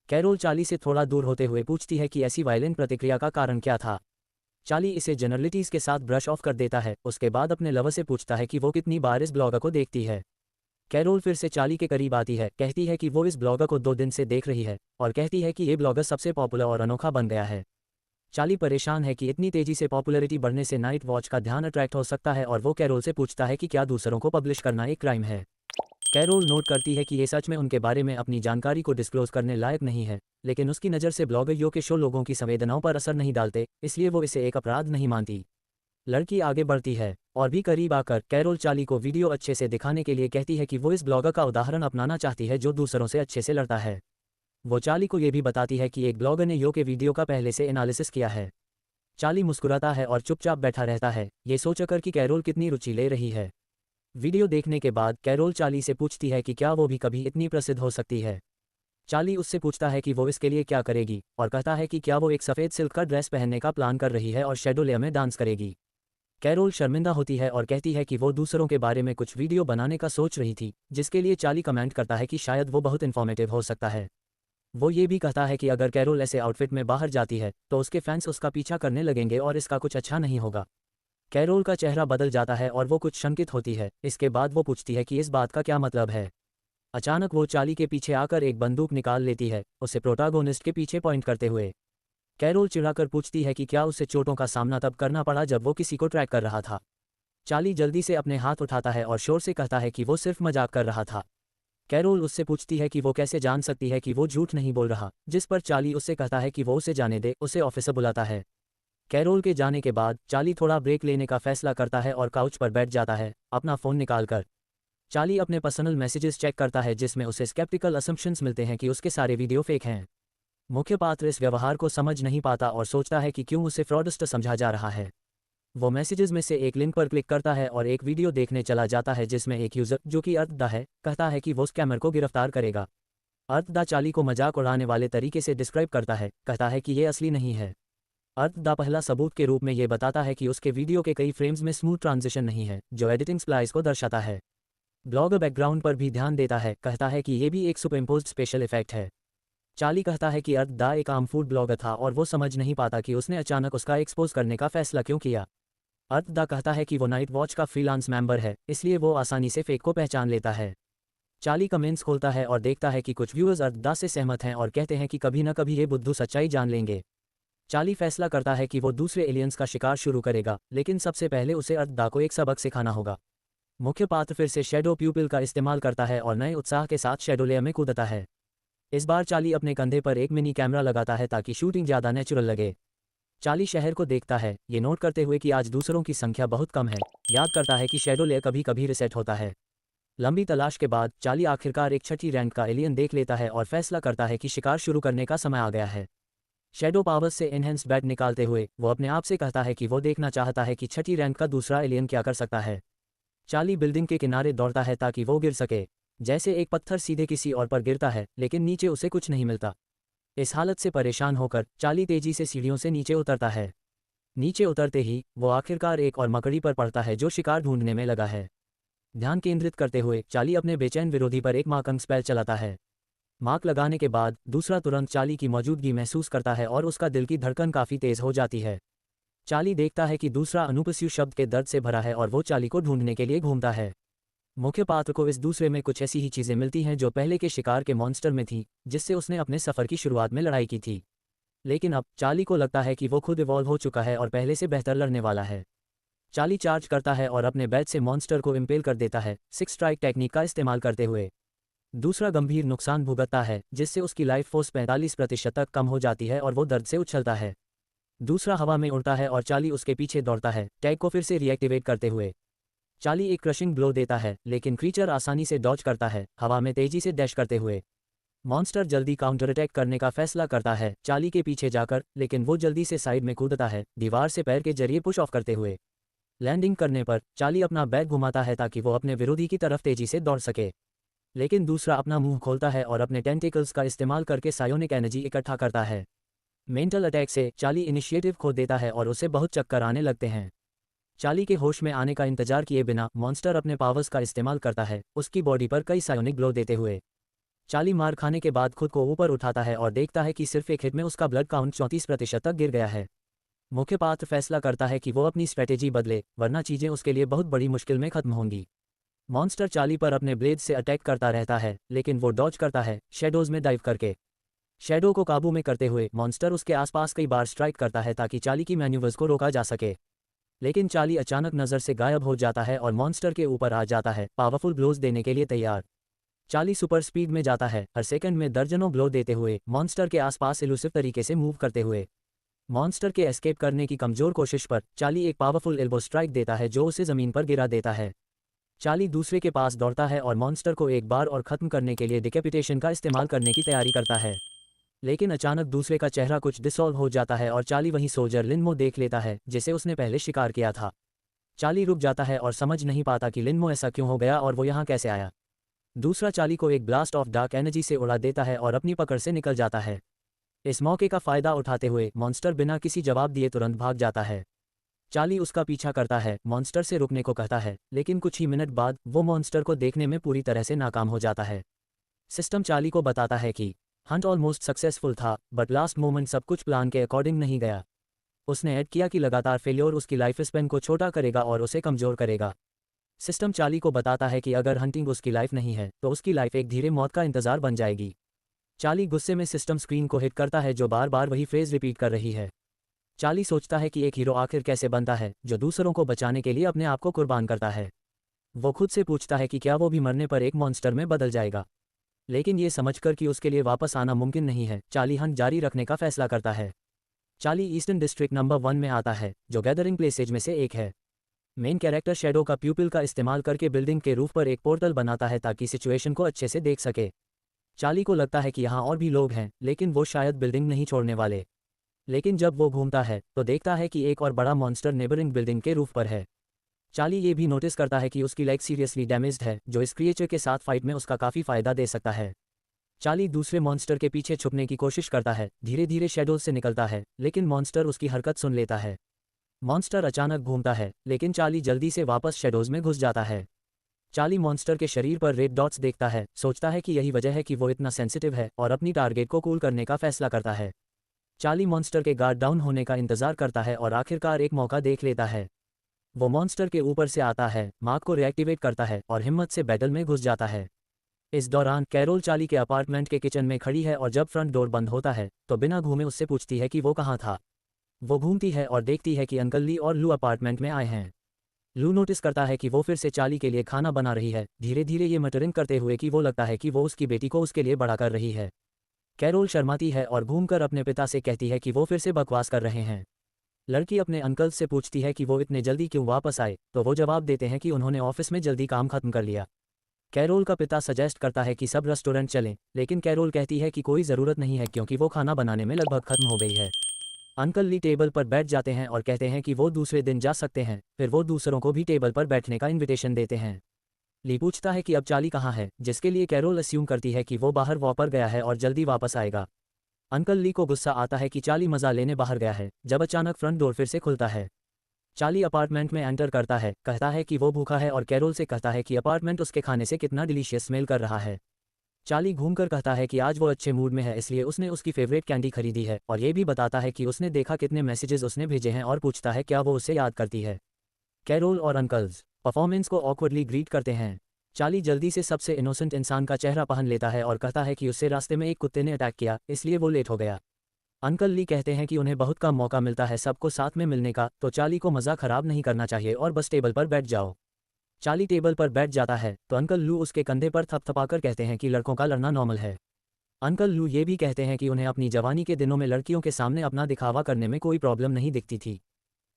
कैरोल चार्ली से थोड़ा दूर होते हुए पूछती है कि ऐसी वायलेंट प्रतिक्रिया का कारण क्या था। चार्ली इसे जनरलिटीज़ के साथ ब्रश ऑफ कर देता है, उसके बाद अपने लवर से पूछता है कि वो कितनी बार इस ब्लॉगर को देखती है। कैरोल फिर से चार्ली के करीब आती है, कहती है कि वो इस ब्लॉगर को 2 दिन से देख रही है, और कहती है कि ये ब्लॉगर सबसे पॉपुलर और अनोखा बन गया है। चार्ली परेशान है कि इतनी तेजी से पॉपुलैरिटी बढ़ने से नाइट वॉच का ध्यान अट्रैक्ट हो सकता है और वो कैरोल से पूछता है कि क्या दूसरों को पब्लिश करना एक क्राइम है। कैरोल नोट करती है कि ये सच में उनके बारे में अपनी जानकारी को डिस्क्लोज करने लायक नहीं है, लेकिन उसकी नज़र से ब्लॉगर यो के शो लोगों की संवेदनाओं पर असर नहीं डालते, इसलिए वो इसे एक अपराध नहीं मानती। लड़की आगे बढ़ती है और भी करीब आकर कैरोल चार्ली को वीडियो अच्छे से दिखाने के लिए कहती है कि वो इस ब्लॉगर का उदाहरण अपनाना चाहती है जो दूसरों से अच्छे से लड़ता है। वो चार्ली को ये भी बताती है कि एक ब्लॉगर ने यो के वीडियो का पहले से एनालिसिस किया है। चार्ली मुस्कुराता है और चुपचाप बैठा रहता है, ये सोचकर कि कैरोल कितनी रुचि ले रही है। वीडियो देखने के बाद कैरोल चार्ली से पूछती है कि क्या वो भी कभी इतनी प्रसिद्ध हो सकती है। चार्ली उससे पूछता है कि वो इसके लिए क्या करेगी और कहता है कि क्या वो एक सफ़ेद सिल्क का ड्रेस पहनने का प्लान कर रही है और शैडो लेयर में डांस करेगी। कैरोल शर्मिंदा होती है और कहती है कि वो दूसरों के बारे में कुछ वीडियो बनाने का सोच रही थी, जिसके लिए चार्ली कमेंट करता है कि शायद वो बहुत इन्फॉर्मेटिव हो सकता है। वो ये भी कहता है कि अगर कैरोल ऐसे आउटफिट में बाहर जाती है तो उसके फैंस उसका पीछा करने लगेंगे और इसका कुछ अच्छा नहीं होगा। कैरोल का चेहरा बदल जाता है और वो कुछ शंकित होती है। इसके बाद वो पूछती है कि इस बात का क्या मतलब है। अचानक वो चार्ली के पीछे आकर एक बंदूक निकाल लेती है, उसे प्रोटागोनिस्ट के पीछे पॉइंट करते हुए। कैरोल चिढ़ाकर पूछती है कि क्या उसे चोटों का सामना तब करना पड़ा जब वो किसी को ट्रैक कर रहा था। चार्ली जल्दी से अपने हाथ उठाता है और शोर से कहता है कि वो सिर्फ मजाक कर रहा था। कैरोल उससे पूछती है कि वो कैसे जान सकती है कि वो झूठ नहीं बोल रहा, जिस पर चार्ली उससे कहता है कि वो उसे जाने दे, उसे ऑफिसर बुलाता है। कैरोल के जाने के बाद चार्ली थोड़ा ब्रेक लेने का फैसला करता है और काउच पर बैठ जाता है, अपना फ़ोन निकालकर। चार्ली अपने पर्सनल मैसेजेस चेक करता है जिसमें उसे स्केप्टिकल असम्पशंस मिलते हैं कि उसके सारे वीडियो फेक हैं। मुख्य पात्र इस व्यवहार को समझ नहीं पाता और सोचता है कि क्यों उसे फ्रॉडस्टर समझा जा रहा है। वो मैसेजेस में से एक लिंक पर क्लिक करता है और एक वीडियो देखने चला जाता है जिसमें एक यूज़र, जो कि अर्थ है, कहता है कि वो स्कैमर को गिरफ्तार करेगा। अर्थ चार्ली को मजाक उड़ाने वाले तरीके से डिस्क्राइब करता है, कहता है कि ये असली नहीं है। अर्थ पहला सबूत के रूप में ये बताता है कि उसके वीडियो के कई फ्रेम्स में स्मूथ ट्रांजिशन नहीं है, जो एडिटिंग स्प्लाइस को दर्शाता है। ब्लॉगर बैकग्राउंड पर भी ध्यान देता है, कहता है कि ये भी एक सुपरइम्पोज्ड स्पेशल इफेक्ट है। चार्ली कहता है कि अर्थ एक आम फूड ब्लॉगर था और वो समझ नहीं पाता कि उसने अचानक उसका एक्सपोज करने का फैसला क्यों किया। अर्थ कहता है कि वो नाइट वॉच का फ्रीलांस मेंबर है, इसलिए वो आसानी से फेक को पहचान लेता है। चार्ली कमेंट्स खोलता है और देखता है कि कुछ व्यूअर्स अर्थ से सहमत हैं और कहते हैं कि कभी न कभी ये बुद्धू सच्चाई जान लेंगे। चार्ली फैसला करता है कि वो दूसरे एलियंस का शिकार शुरू करेगा, लेकिन सबसे पहले उसे अर्थ को एक सबक सिखाना होगा। मुख्य पात्र फिर से शैडो प्यूपिल का इस्तेमाल करता है और नए उत्साह के साथ शैडो लेयर में कूदता है। इस बार चार्ली अपने कंधे पर एक मिनी कैमरा लगाता है ताकि शूटिंग ज़्यादा नेचुरल लगे। चार्ली शहर को देखता है, ये नोट करते हुए कि आज दूसरों की संख्या बहुत कम है। याद करता है कि शैडो लेयर कभी कभी रिसेट होता है। लंबी तलाश के बाद चार्ली आखिरकार एक छठी रैंक का एलियन देख लेता है और फैसला करता है कि शिकार शुरू करने का समय आ गया है। शैडो पावर्स से एनहेंस्ड बैट निकालते हुए वो अपने आप से कहता है कि वो देखना चाहता है कि छठी रैंक का दूसरा एलियन क्या कर सकता है। चार्ली बिल्डिंग के किनारे दौड़ता है ताकि वो गिर सके। जैसे एक पत्थर सीधे किसी और पर गिरता है, लेकिन नीचे उसे कुछ नहीं मिलता। इस हालत से परेशान होकर चार्ली तेजी से सीढ़ियों से नीचे उतरता है। नीचे उतरते ही वो आखिरकार एक और मकड़ी पर पड़ता है जो शिकार ढूंढने में लगा है। ध्यान केंद्रित करते हुए चार्ली अपने बेचैन विरोधी पर एक मार्किंग स्पेल चलाता है। मार्क लगाने के बाद दूसरा तुरंत चार्ली की मौजूदगी महसूस करता है और उसका दिल की धड़कन काफ़ी तेज हो जाती है। चार्ली देखता है कि दूसरा अनुपस्यु शब्द के दर्द से भरा है और वो चार्ली को ढूंढने के लिए घूमता है। मुख्य पात्र को इस दूसरे में कुछ ऐसी ही चीज़ें मिलती हैं जो पहले के शिकार के मॉन्स्टर में थी, जिससे उसने अपने सफ़र की शुरुआत में लड़ाई की थी। लेकिन अब चार्ली को लगता है कि वो खुद इवॉल्व हो चुका है और पहले से बेहतर लड़ने वाला है। चार्ली चार्ज करता है और अपने बैट से मॉन्स्टर को इम्पेल कर देता है, 6 स्ट्राइक टेक्निक का इस्तेमाल करते हुए। दूसरा गंभीर नुकसान भुगतता है, जिससे उसकी लाइफ फोर्स 45% तक कम हो जाती है और वो दर्द से उछलता है। दूसरा हवा में उड़ता है और चार्ली उसके पीछे दौड़ता है, टैग को फिर से रीएक्टिवेट करते हुए। चार्ली एक क्रशिंग ब्लो देता है, लेकिन क्रीचर आसानी से डॉज करता है, हवा में तेजी से डैश करते हुए। मॉन्स्टर जल्दी काउंटर अटैक करने का फैसला करता है चार्ली के पीछे जाकर, लेकिन वो जल्दी से साइड में कूदता है, दीवार से पैर के जरिए पुश ऑफ करते हुए। लैंडिंग करने पर चार्ली अपना बैग घुमाता है ताकि वो अपने विरोधी की तरफ तेजी से दौड़ सके। लेकिन दूसरा अपना मुंह खोलता है और अपने टेंटिकल्स का इस्तेमाल करके सायोनिक एनर्जी इकट्ठा करता है। मेंटल अटैक से चार्ली इनिशिएटिव खो देता है और उसे बहुत चक्कर आने लगते हैं। चार्ली के होश में आने का इंतजार किए बिना मॉन्स्टर अपने पावर्स का इस्तेमाल करता है, उसकी बॉडी पर कई सायोनिक ब्लो देते हुए। चार्ली मार खाने के बाद खुद को ऊपर उठाता है और देखता है कि सिर्फ एक हिट में उसका ब्लड काउंट 34% तक गिर गया है। मुख्य पात्र फैसला करता है कि वो अपनी स्ट्रेटेजी बदले, वरना चीज़ें उसके लिए बहुत बड़ी मुश्किल में खत्म होंगी। मॉन्स्टर चार्ली पर अपने ब्लेड से अटैक करता रहता है, लेकिन वो डॉज करता है, शैडोज में डाइव करके। शैडो को काबू में करते हुए मॉन्स्टर उसके आसपास कई बार स्ट्राइक करता है ताकि चार्ली की मैन्यूवर्स को रोका जा सके। लेकिन चार्ली अचानक नज़र से गायब हो जाता है और मॉन्स्टर के ऊपर आ जाता है, पावरफुल ब्लोज देने के लिए तैयार। चार्ली सुपर स्पीड में जाता है, हर सेकंड में दर्जनों ब्लो देते हुए, मॉन्स्टर के आसपास इलूसिव तरीके से मूव करते हुए। मॉन्स्टर के एस्केप करने की कमजोर कोशिश पर चार्ली एक पावरफुल एल्बो स्ट्राइक देता है जो उसे ज़मीन पर गिरा देता है। चार्ली दूसरे के पास दौड़ता है और मॉन्स्टर को एक बार और ख़त्म करने के लिए डिकैपिटेशन का इस्तेमाल करने की तैयारी करता है। लेकिन अचानक दूसरे का चेहरा कुछ डिसॉल्व हो जाता है और चार्ली वहीं सोल्जर लिनमो देख लेता है जिसे उसने पहले शिकार किया था। चार्ली रुक जाता है और समझ नहीं पाता कि लिनमो ऐसा क्यों हो गया और वो यहाँ कैसे आया। दूसरा चार्ली को एक ब्लास्ट ऑफ डार्क एनर्जी से उड़ा देता है और अपनी पकड़ से निकल जाता है। इस मौके का फायदा उठाते हुए मॉन्स्टर बिना किसी जवाब दिए तुरंत भाग जाता है। चार्ली उसका पीछा करता है, मॉन्स्टर से रुकने को कहता है, लेकिन कुछ ही मिनट बाद वो मॉन्स्टर को देखने में पूरी तरह से नाकाम हो जाता है। सिस्टम चार्ली को बताता है कि हंट ऑलमोस्ट सक्सेसफुल था, बट लास्ट मोमेंट सब कुछ प्लान के अकॉर्डिंग नहीं गया। उसने ऐड किया कि लगातार फेल्योर उसकी लाइफ स्पैन को छोटा करेगा और उसे कमजोर करेगा। सिस्टम चार्ली को बताता है कि अगर हंटिंग उसकी लाइफ नहीं है तो उसकी लाइफ एक धीरे मौत का इंतजार बन जाएगी। चार्ली गुस्से में सिस्टम स्क्रीन को हिट करता है जो बार बार वही फ्रेज रिपीट कर रही है। चार्ली सोचता है कि एक हीरो आखिर कैसे बनता है जो दूसरों को बचाने के लिए अपने आप को कुर्बान करता है। वो खुद से पूछता है कि क्या वो भी मरने पर एक मॉन्स्टर में बदल जाएगा। लेकिन ये समझकर कि उसके लिए वापस आना मुमकिन नहीं है, चार्ली हंट जारी रखने का फैसला करता है। चार्ली ईस्टर्न डिस्ट्रिक्ट नंबर 1 में आता है जो गैदरिंग प्लेसेज में से एक है। मेन कैरेक्टर शैडो का प्यूपिल का इस्तेमाल करके बिल्डिंग के रूफ पर एक पोर्टल बनाता है ताकि सिचुएशन को अच्छे से देख सके। चार्ली को लगता है कि यहाँ और भी लोग हैं, लेकिन वो शायद बिल्डिंग नहीं छोड़ने वाले। लेकिन जब वो घूमता है तो देखता है कि एक और बड़ा मॉन्स्टर नेबरिंग बिल्डिंग के रूफ पर है। चार्ली ये भी नोटिस करता है कि उसकी लेग सीरियसली डैमेज्ड है जो इस क्रिएचर के साथ फाइट में उसका काफ़ी फायदा दे सकता है। चार्ली दूसरे मॉन्स्टर के पीछे छुपने की कोशिश करता है, धीरे धीरे शेडोज से निकलता है, लेकिन मॉन्स्टर उसकी हरकत सुन लेता है। मॉन्स्टर अचानक घूमता है, लेकिन चार्ली जल्दी से वापस शेडोज में घुस जाता है। चार्ली मॉन्स्टर के शरीर पर रेड डॉट्स देखता है, सोचता है कि यही वजह है कि वो इतना सेंसिटिव है और अपनी टारगेट को कूल करने का फैसला करता है। चार्ली मॉन्स्टर के गार्ड डाउन होने का इंतजार करता है और आखिरकार एक मौका देख लेता है। वो मॉन्स्टर के ऊपर से आता है, मार्क को रिएक्टिवेट करता है और हिम्मत से बैटल में घुस जाता है। इस दौरान कैरोल चार्ली के अपार्टमेंट के किचन में खड़ी है और जब फ्रंट डोर बंद होता है तो बिना घूमे उससे पूछती है कि वो कहाँ था। वो घूमती है और देखती है कि अंकल ली और लू अपार्टमेंट में आए हैं। लू नोटिस करता है कि वो फिर से चार्ली के लिए खाना बना रही है, धीरे धीरे ये मटरिंग करते हुए कि वो लगता है कि वो उसकी बेटी को उसके लिए बड़ा कर रही है। कैरोल शर्माती है और घूमकर अपने पिता से कहती है कि वो फिर से बकवास कर रहे हैं। लड़की अपने अंकल से पूछती है कि वो इतने जल्दी क्यों वापस आए, तो वो जवाब देते हैं कि उन्होंने ऑफिस में जल्दी काम खत्म कर लिया। कैरोल का पिता सजेस्ट करता है कि सब रेस्टोरेंट चलें, लेकिन कैरोल कहती है कि कोई ज़रूरत नहीं है क्योंकि वो खाना बनाने में लगभग खत्म हो गई है। अंकल ली टेबल पर बैठ जाते हैं और कहते हैं कि वो दूसरे दिन जा सकते हैं, फिर वो दूसरों को भी टेबल पर बैठने का इन्विटेशन देते हैं। ली पूछता है कि अब चार्ली कहाँ है, जिसके लिए कैरोल अस्यूम करती है कि वो बाहर वॉक पर गया है और जल्दी वापस आएगा। अंकल ली को गुस्सा आता है कि चार्ली मज़ा लेने बाहर गया है, जब अचानक फ्रंट डोर फिर से खुलता है। चार्ली अपार्टमेंट में एंटर करता है, कहता है कि वो भूखा है और कैरोल से कहता है कि अपार्टमेंट उसके खाने से कितना डिलीशियस स्मेल कर रहा है। चार्ली घूमकर कहता है कि आज वो अच्छे मूड में है इसलिए उसने उसकी फेवरेट कैंडी खरीदी है और ये भी बताता है कि उसने देखा कितने मैसेजेस उसने भेजे हैं और पूछता है क्या वो उसे याद करती है। कैरोल और अंकल्स परफॉर्मेंस को ऑकवर्डली ग्रीट करते हैं। चार्ली जल्दी से सबसे इनोसेंट इंसान का चेहरा पहन लेता है और कहता है कि उससे रास्ते में एक कुत्ते ने अटैक किया, इसलिए वो लेट हो गया। अंकल ली कहते हैं कि उन्हें बहुत कम मौका मिलता है सबको साथ में मिलने का, तो चार्ली को मज़ा खराब नहीं करना चाहिए और बस टेबल पर बैठ जाओ। चार्ली टेबल पर बैठ जाता है तो अंकल लू उसके कंधे पर थपथपाकर कहते हैं कि लड़कों का लड़ना नॉर्मल है। अंकल लू ये भी कहते हैं कि उन्हें अपनी जवानी के दिनों में लड़कियों के सामने अपना दिखावा करने में कोई प्रॉब्लम नहीं दिखती थी।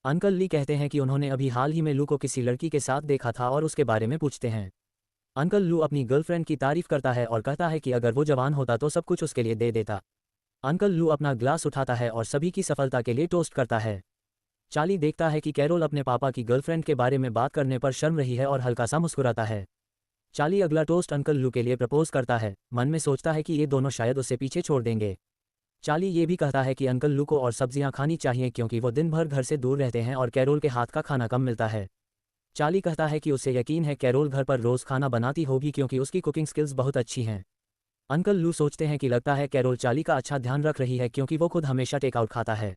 अंकल ली कहते हैं कि उन्होंने अभी हाल ही में लू को किसी लड़की के साथ देखा था और उसके बारे में पूछते हैं। अंकल लू अपनी गर्लफ्रेंड की तारीफ करता है और कहता है कि अगर वो जवान होता तो सब कुछ उसके लिए दे देता। अंकल लू अपना ग्लास उठाता है और सभी की सफलता के लिए टोस्ट करता है। चार्ली देखता है कि कैरोल अपने पापा की गर्लफ्रेंड के बारे में बात करने पर शर्म रही है और हल्का सा मुस्कुराता है। चार्ली अगला टोस्ट अंकल लू के लिए प्रपोज करता है, मन में सोचता है कि ये दोनों शायद उसे पीछे छोड़ देंगे। चार्ली ये भी कहता है कि अंकल लू को और सब्जियां खानी चाहिए क्योंकि वो दिन भर घर से दूर रहते हैं और कैरोल के हाथ का खाना कम मिलता है। चार्ली कहता है कि उसे यकीन है कैरोल घर पर रोज़ खाना बनाती होगी क्योंकि उसकी कुकिंग स्किल्स बहुत अच्छी हैं। अंकल लू सोचते हैं कि लगता है कैरोल चार्ली का अच्छा ध्यान रख रही है क्योंकि वो खुद हमेशा टेकआउट खाता है।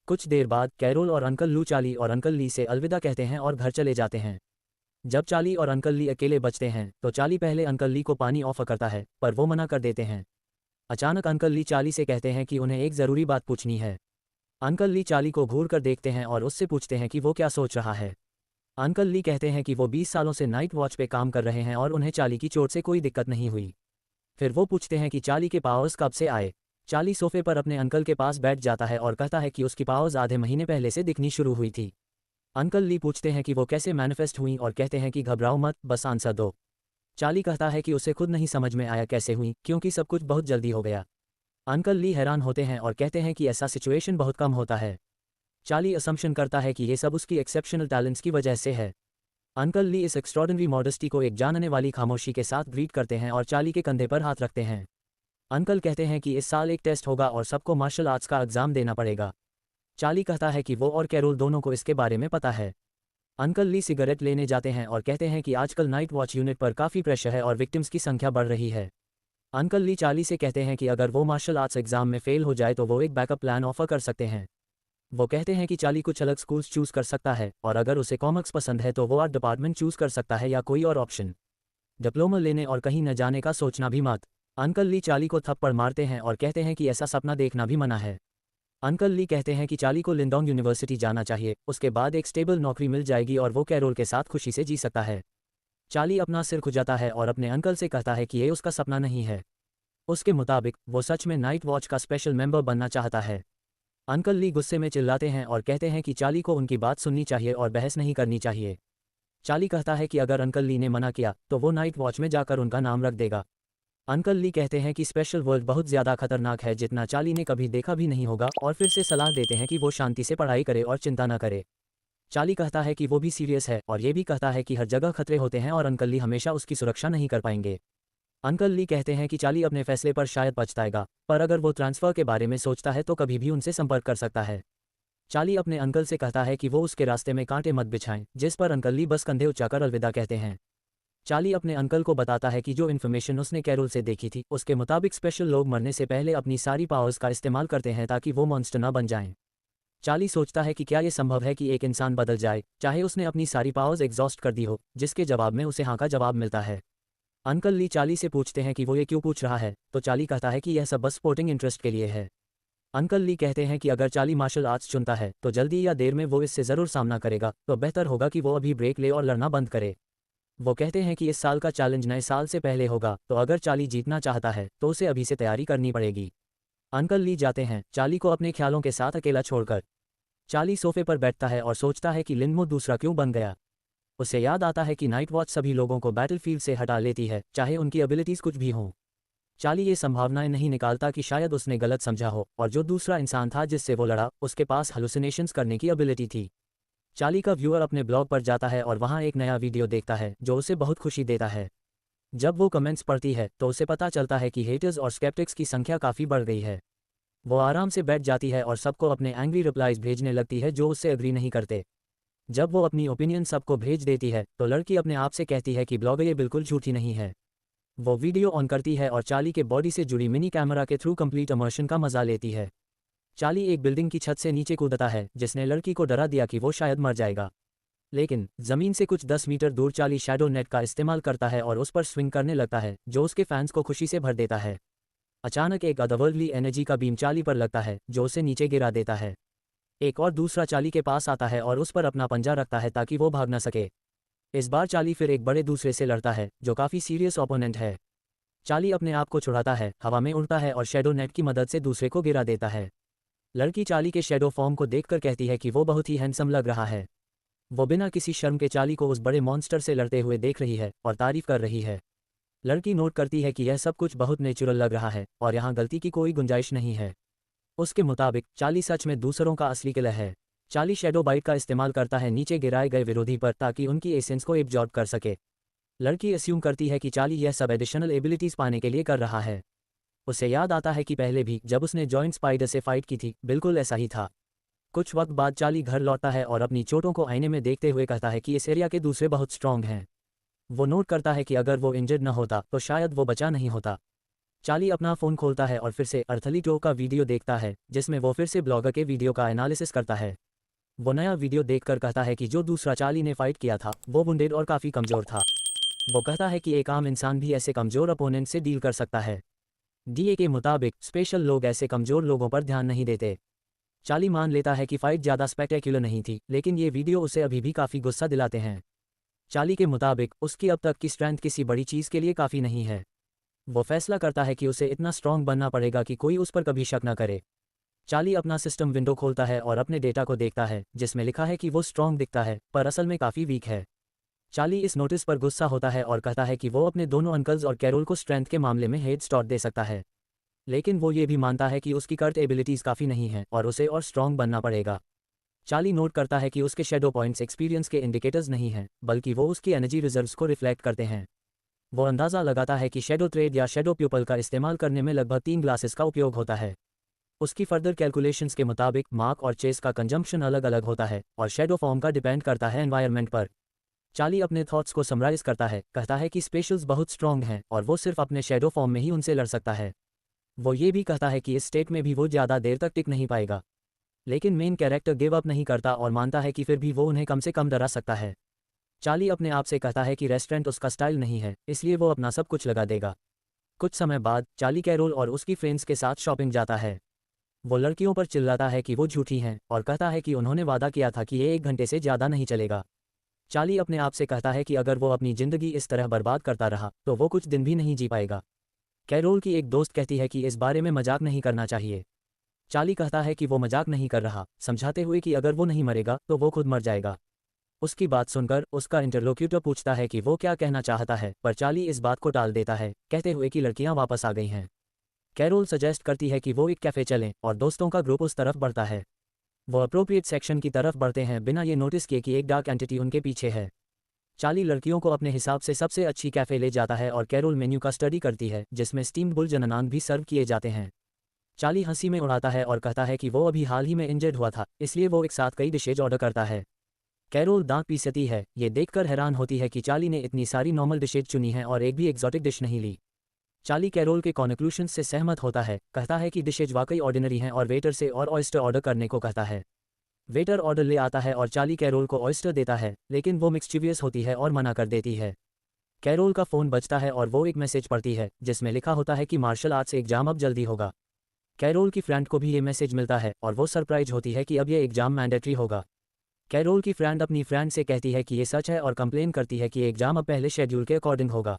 कुछ देर बाद कैरोल और अंकल लू चार्ली और अंकल ली से अलविदा कहते हैं और घर चले जाते हैं। जब चार्ली और अंकल ली अकेले बचते हैं तो चार्ली पहले अंकल ली को पानी ऑफर करता है पर वो मना कर देते हैं। अचानक अंकल ली चार्ली से कहते हैं कि उन्हें एक ज़रूरी बात पूछनी है। अंकल ली चार्ली को घूर कर देखते हैं और उससे पूछते हैं कि वो क्या सोच रहा है। अंकल ली कहते हैं कि वो 20 सालों से नाइट वॉच पे काम कर रहे हैं और उन्हें चार्ली की चोट से कोई दिक्कत नहीं हुई। फिर वो पूछते हैं कि चार्ली के पावर्स कब से आए। चार्ली सोफे पर अपने अंकल के पास बैठ जाता है और कहता है कि उसकी पावर्स आधे महीने पहले से दिखनी शुरू हुई थी। अंकल ली पूछते हैं कि वो कैसे मैनिफेस्ट हुई और कहते हैं कि घबराओ मत, बस आंसर दो। चार्ली कहता है कि उसे खुद नहीं समझ में आया कैसे हुई क्योंकि सब कुछ बहुत जल्दी हो गया। अंकल ली हैरान होते हैं और कहते हैं कि ऐसा सिचुएशन बहुत कम होता है। चार्ली असम्पशन करता है कि ये सब उसकी एक्सेप्शनल टैलेंट्स की वजह से है। अंकल ली इस एक्स्ट्रॉर्डिनरी मॉडेस्टी को एक जानने वाली खामोशी के साथ ग्रीट करते हैं और चार्ली के कंधे पर हाथ रखते हैं। अंकल कहते हैं कि इस साल एक टेस्ट होगा और सबको मार्शल आर्ट्स का एग्जाम देना पड़ेगा। चार्ली कहता है कि वो और कैरोल दोनों को इसके बारे में पता है। अंकल ली सिगरेट लेने जाते हैं और कहते हैं कि आजकल नाइट वॉच यूनिट पर काफ़ी प्रेशर है और विक्टिम्स की संख्या बढ़ रही है। अंकल ली चार्ली से कहते हैं कि अगर वो मार्शल आर्ट्स एग्जाम में फेल हो जाए तो वो एक बैकअप प्लान ऑफर कर सकते हैं। वो कहते हैं कि चार्ली कुछ अलग स्कूल्स चूज़ कर सकता है और अगर उसे कॉमर्स पसंद है तो वो आर्ट डिपार्टमेंट चूज़ कर सकता है या कोई और ऑप्शन। डिप्लोमा लेने और कहीं न जाने का सोचना भी मत। अंकल ली चार्ली को थप्पड़ मारते हैं और कहते हैं कि ऐसा सपना देखना भी मना है। अंकल ली कहते हैं कि चार्ली को लिंडोंग यूनिवर्सिटी जाना चाहिए, उसके बाद एक स्टेबल नौकरी मिल जाएगी और वो कैरोल के साथ खुशी से जी सकता है। चार्ली अपना सिर खुजाता है और अपने अंकल से कहता है कि ये उसका सपना नहीं है। उसके मुताबिक वो सच में नाइट वॉच का स्पेशल मेंबर बनना चाहता है। अंकल ली गुस्से में चिल्लाते हैं और कहते हैं कि चार्ली को उनकी बात सुननी चाहिए और बहस नहीं करनी चाहिए। चार्ली कहता है कि अगर अंकल ली ने मना किया तो वो नाइट वॉच में जाकर उनका नाम रख देगा। अंकल ली कहते हैं कि स्पेशल वर्ल्ड बहुत ज़्यादा खतरनाक है जितना चार्ली ने कभी देखा भी नहीं होगा और फिर से सलाह देते हैं कि वो शांति से पढ़ाई करे और चिंता न करे। चार्ली कहता है कि वो भी सीरियस है और ये भी कहता है कि हर जगह खतरे होते हैं और अंकल ली हमेशा उसकी सुरक्षा नहीं कर पाएंगे। अंकल ली कहते हैं कि चार्ली अपने फैसले पर शायद पछताएगा, पर अगर वो ट्रांसफ़र के बारे में सोचता है तो कभी भी उनसे संपर्क कर सकता है। चार्ली अपने अंकल से कहता है कि वो उसके रास्ते में कांटे मत बिछाएं, जिस पर अंकल ली बस कंधे उठाकर अलविदा कहते हैं। चार्ली अपने अंकल को बताता है कि जो इन्फॉर्मेशन उसने कैरोल से देखी थी उसके मुताबिक स्पेशल लोग मरने से पहले अपनी सारी पावर्स का इस्तेमाल करते हैं ताकि वो मॉन्स्टर न बन जाएं। चार्ली सोचता है कि क्या ये संभव है कि एक इंसान बदल जाए चाहे उसने अपनी सारी पावर्स एग्जॉस्ट कर दी हो, जिसके जवाब में उसे हाँ का जवाब मिलता है। अंकल ली चार्ली से पूछते हैं कि वो ये क्यों पूछ रहा है, तो चार्ली कहता है कि यह सब बस स्पोर्टिंग इंटरेस्ट के लिए है। अंकल ली कहते हैं कि अगर चार्ली मार्शल आर्ट्स चुनता है तो जल्दी या देर में वो इससे ज़रूर सामना करेगा, तो बेहतर होगा कि वो अभी ब्रेक ले और लड़ना बंद करे। वो कहते हैं कि इस साल का चैलेंज नए साल से पहले होगा, तो अगर चार्ली जीतना चाहता है तो उसे अभी से तैयारी करनी पड़ेगी। अंकल ली जाते हैं चार्ली को अपने ख्यालों के साथ अकेला छोड़कर। चार्ली सोफे पर बैठता है और सोचता है कि लिनमो दूसरा क्यों बन गया। उसे याद आता है कि नाइट वॉच सभी लोगों को बैटलफील्ड से हटा लेती है, चाहे उनकी एबिलिटीज़ कुछ भी हों। चार्ली ये संभावनाएं नहीं निकालता कि शायद उसने गलत समझा हो और जो दूसरा इंसान था जिससे वो लड़ा उसके पास हेलुसिनेशंस करने की एबिलिटी थी। चार्ली का व्यूअर अपने ब्लॉग पर जाता है और वहाँ एक नया वीडियो देखता है जो उसे बहुत खुशी देता है। जब वो कमेंट्स पढ़ती है तो उसे पता चलता है कि हेटर्स और स्केप्टिक्स की संख्या काफ़ी बढ़ गई है। वो आराम से बैठ जाती है और सबको अपने एंग्री रिप्लाइज भेजने लगती है जो उससे एग्री नहीं करते। जब वो अपनी ओपिनियन सबको भेज देती है तो लड़की अपने आप से कहती है कि ब्लॉगर ये बिल्कुल झूठी नहीं है। वो वीडियो ऑन करती है और चार्ली के बॉडी से जुड़ी मिनी कैमरा के थ्रू कंप्लीट इमर्शन का मजा लेती है। चार्ली एक बिल्डिंग की छत से नीचे कूदता है जिसने लड़की को डरा दिया कि वो शायद मर जाएगा। लेकिन ज़मीन से कुछ 10 मीटर दूर चार्ली शैडो नेट का इस्तेमाल करता है और उस पर स्विंग करने लगता है जो उसके फैंस को खुशी से भर देता है। अचानक एक अदरवर्ल्डली एनर्जी का बीम चार्ली पर लगता है जो उसे नीचे गिरा देता है। एक और दूसरा चार्ली के पास आता है और उस पर अपना पंजा रखता है ताकि वो भाग न सके। इस बार चार्ली फिर एक बड़े दूसरे से लड़ता है जो काफ़ी सीरियस ओपोनेंट है। चार्ली अपने आप को छुड़ाता है, हवा में उड़ता है और शैडो नेट की मदद से दूसरे को गिरा देता है। लड़की चार्ली के शैडो फॉर्म को देखकर कहती है कि वो बहुत ही हैंडसम लग रहा है। वो बिना किसी शर्म के चार्ली को उस बड़े मॉन्स्टर से लड़ते हुए देख रही है और तारीफ कर रही है। लड़की नोट करती है कि यह सब कुछ बहुत नेचुरल लग रहा है और यहाँ गलती की कोई गुंजाइश नहीं है। उसके मुताबिक चार्ली सच में दूसरों का असली किलर है। चार्ली शैडो बाइट का इस्तेमाल करता है नीचे गिराए गए विरोधी पर ताकि उनकी एसेंस को एब्जॉर्ब कर सके। लड़की अस्यूम करती है कि चार्ली यह सब एडिशनल एबिलिटीज़ पाने के लिए कर रहा है। उसे याद आता है कि पहले भी जब उसने जॉइंट स्पाइडर से फाइट की थी बिल्कुल ऐसा ही था। कुछ वक्त बाद चार्ली घर लौटता है और अपनी चोटों को आईने में देखते हुए कहता है कि इस एरिया के दूसरे बहुत स्ट्रॉन्ग हैं। वो नोट करता है कि अगर वो इंजर्ड न होता तो शायद वो बचा नहीं होता। चार्ली अपना फ़ोन खोलता है और फिर से अर्थली टो का वीडियो देखता है जिसमें वो फिर से ब्लॉगर के वीडियो का एनालिसिस करता है। वो नया वीडियो देखकर कहता है कि जो दूसरा चार्ली ने फाइट किया था वो वुंडेड और काफ़ी कमज़ोर था। वो कहता है कि एक आम इंसान भी ऐसे कमज़ोर अपोनेंट से डील कर सकता है। डीए के मुताबिक स्पेशल लोग ऐसे कमज़ोर लोगों पर ध्यान नहीं देते। चार्ली मान लेता है कि फ़ाइट ज़्यादा स्पेक्टेक्युलर नहीं थी, लेकिन ये वीडियो उसे अभी भी काफ़ी गुस्सा दिलाते हैं। चार्ली के मुताबिक उसकी अब तक की स्ट्रेंथ किसी बड़ी चीज़ के लिए काफ़ी नहीं है। वो फैसला करता है कि उसे इतना स्ट्रॉन्ग बनना पड़ेगा कि कोई उस पर कभी शक न करे। चार्ली अपना सिस्टम विंडो खोलता है और अपने डेटा को देखता है जिसमें लिखा है कि वो स्ट्रॉन्ग दिखता है पर असल में काफ़ी वीक है। चार्ली इस नोटिस पर गुस्सा होता है और कहता है कि वो अपने दोनों अंकल्स और कैरोल को स्ट्रेंथ के मामले में हेड स्टार्ट दे सकता है। लेकिन वो ये भी मानता है कि उसकी कर्ट एबिलिटीज़ काफ़ी नहीं हैं और उसे और स्ट्रॉन्ग बनना पड़ेगा। चार्ली नोट करता है कि उसके शेडो पॉइंट्स एक्सपीरियंस के इंडिकेटर्स नहीं हैं, बल्कि वो उसकी एनर्जी रिजर्व्स को रिफ्लेक्ट करते हैं। वो अंदाज़ा लगाता है कि शेडो ट्रेड या शेडो प्यूपल का इस्तेमाल करने में लगभग 3 ग्लासेस का उपयोग होता है। उसकी फर्दर कैलकुलेशंस के मुताबिक मार्क और चेस का कंजम्पशन अलग अलग होता है और शेडो फॉर्म का डिपेंड करता है एनवायरनमेंट पर। चार्ली अपने थॉट्स को समराइज करता है, कहता है कि स्पेशल्स बहुत स्ट्रॉन्ग हैं और वो सिर्फ अपने शेडो फॉर्म में ही उनसे लड़ सकता है। वो ये भी कहता है कि इस स्टेट में भी वो ज़्यादा देर तक टिक नहीं पाएगा। लेकिन मेन कैरेक्टर गिव अप नहीं करता और मानता है कि फिर भी वो उन्हें कम से कम डरा सकता है। चार्ली अपने आप से कहता है कि रेस्टोरेंट उसका स्टाइल नहीं है, इसलिए वो अपना सब कुछ लगा देगा। कुछ समय बाद चार्ली कैरोल और उसकी फ्रेंड्स के साथ शॉपिंग जाता है। वो लड़कियों पर चिल्लाता है कि वो झूठी हैं और कहता है कि उन्होंने वादा किया था कि ये 1 घंटे से ज़्यादा नहीं चलेगा। चार्ली अपने आप से कहता है कि अगर वो अपनी ज़िंदगी इस तरह बर्बाद करता रहा तो वो कुछ दिन भी नहीं जी पाएगा। कैरोल की एक दोस्त कहती है कि इस बारे में मजाक नहीं करना चाहिए। चार्ली कहता है कि वो मजाक नहीं कर रहा, समझाते हुए कि अगर वो नहीं मरेगा तो वो खुद मर जाएगा। उसकी बात सुनकर उसका इंटरलोक्यूटर पूछता है कि वो क्या कहना चाहता है, पर चार्ली इस बात को टाल देता है, कहते हुए कि लड़कियां वापस आ गई हैं। कैरोल सजेस्ट करती है कि वो एक कैफ़े चलें और दोस्तों का ग्रुप उस तरफ बढ़ता है। वो अप्रोप्रिएट सेक्शन की तरफ बढ़ते हैं बिना ये नोटिस किए कि एक डार्क एंटिटी उनके पीछे है। चार्ली लड़कियों को अपने हिसाब से सबसे अच्छी कैफ़े ले जाता है और कैरोल मेन्यू का स्टडी करती है, जिसमें स्टीम्ड बुल जननांग भी सर्व किए जाते हैं। चार्ली हंसी में उड़ाता है और कहता है कि वो अभी हाल ही में इंजर्ड हुआ था, इसलिए वो एक साथ कई डिशेज ऑर्डर करता है। कैरोल दांत पीसती है, ये देखकर हैरान होती है कि चार्ली ने इतनी सारी नॉर्मल डिशेज चुनी हैं और एक भी एक्सोटिक डिश नहीं ली। चार्ली कैरोल के कॉन्क्लूशन से सहमत होता है, कहता है कि डिशेज वाकई ऑर्डिनरी हैं और वेटर से और ऑयस्टर ऑर्डर करने को कहता है। वेटर ऑर्डर ले आता है और चार्ली कैरोल को ऑयस्टर देता है, लेकिन वो मिस्चीवियस होती है और मना कर देती है। कैरोल का फ़ोन बजता है और वो एक मैसेज पढ़ती है, जिसमें लिखा होता है कि मार्शल आर्ट्स एग्जाम अब जल्दी होगा। कैरोल की फ्रेंड को भी ये मैसेज मिलता है और वो सरप्राइज होती है कि अब ये एग्जाम मैंडेटरी होगा। कैरोल की फ्रेंड अपनी फ्रेंड से कहती है कि ये सच है और कंप्लेन करती है कि एग्जाम अब पहले शेड्यूल के अकॉर्डिंग होगा।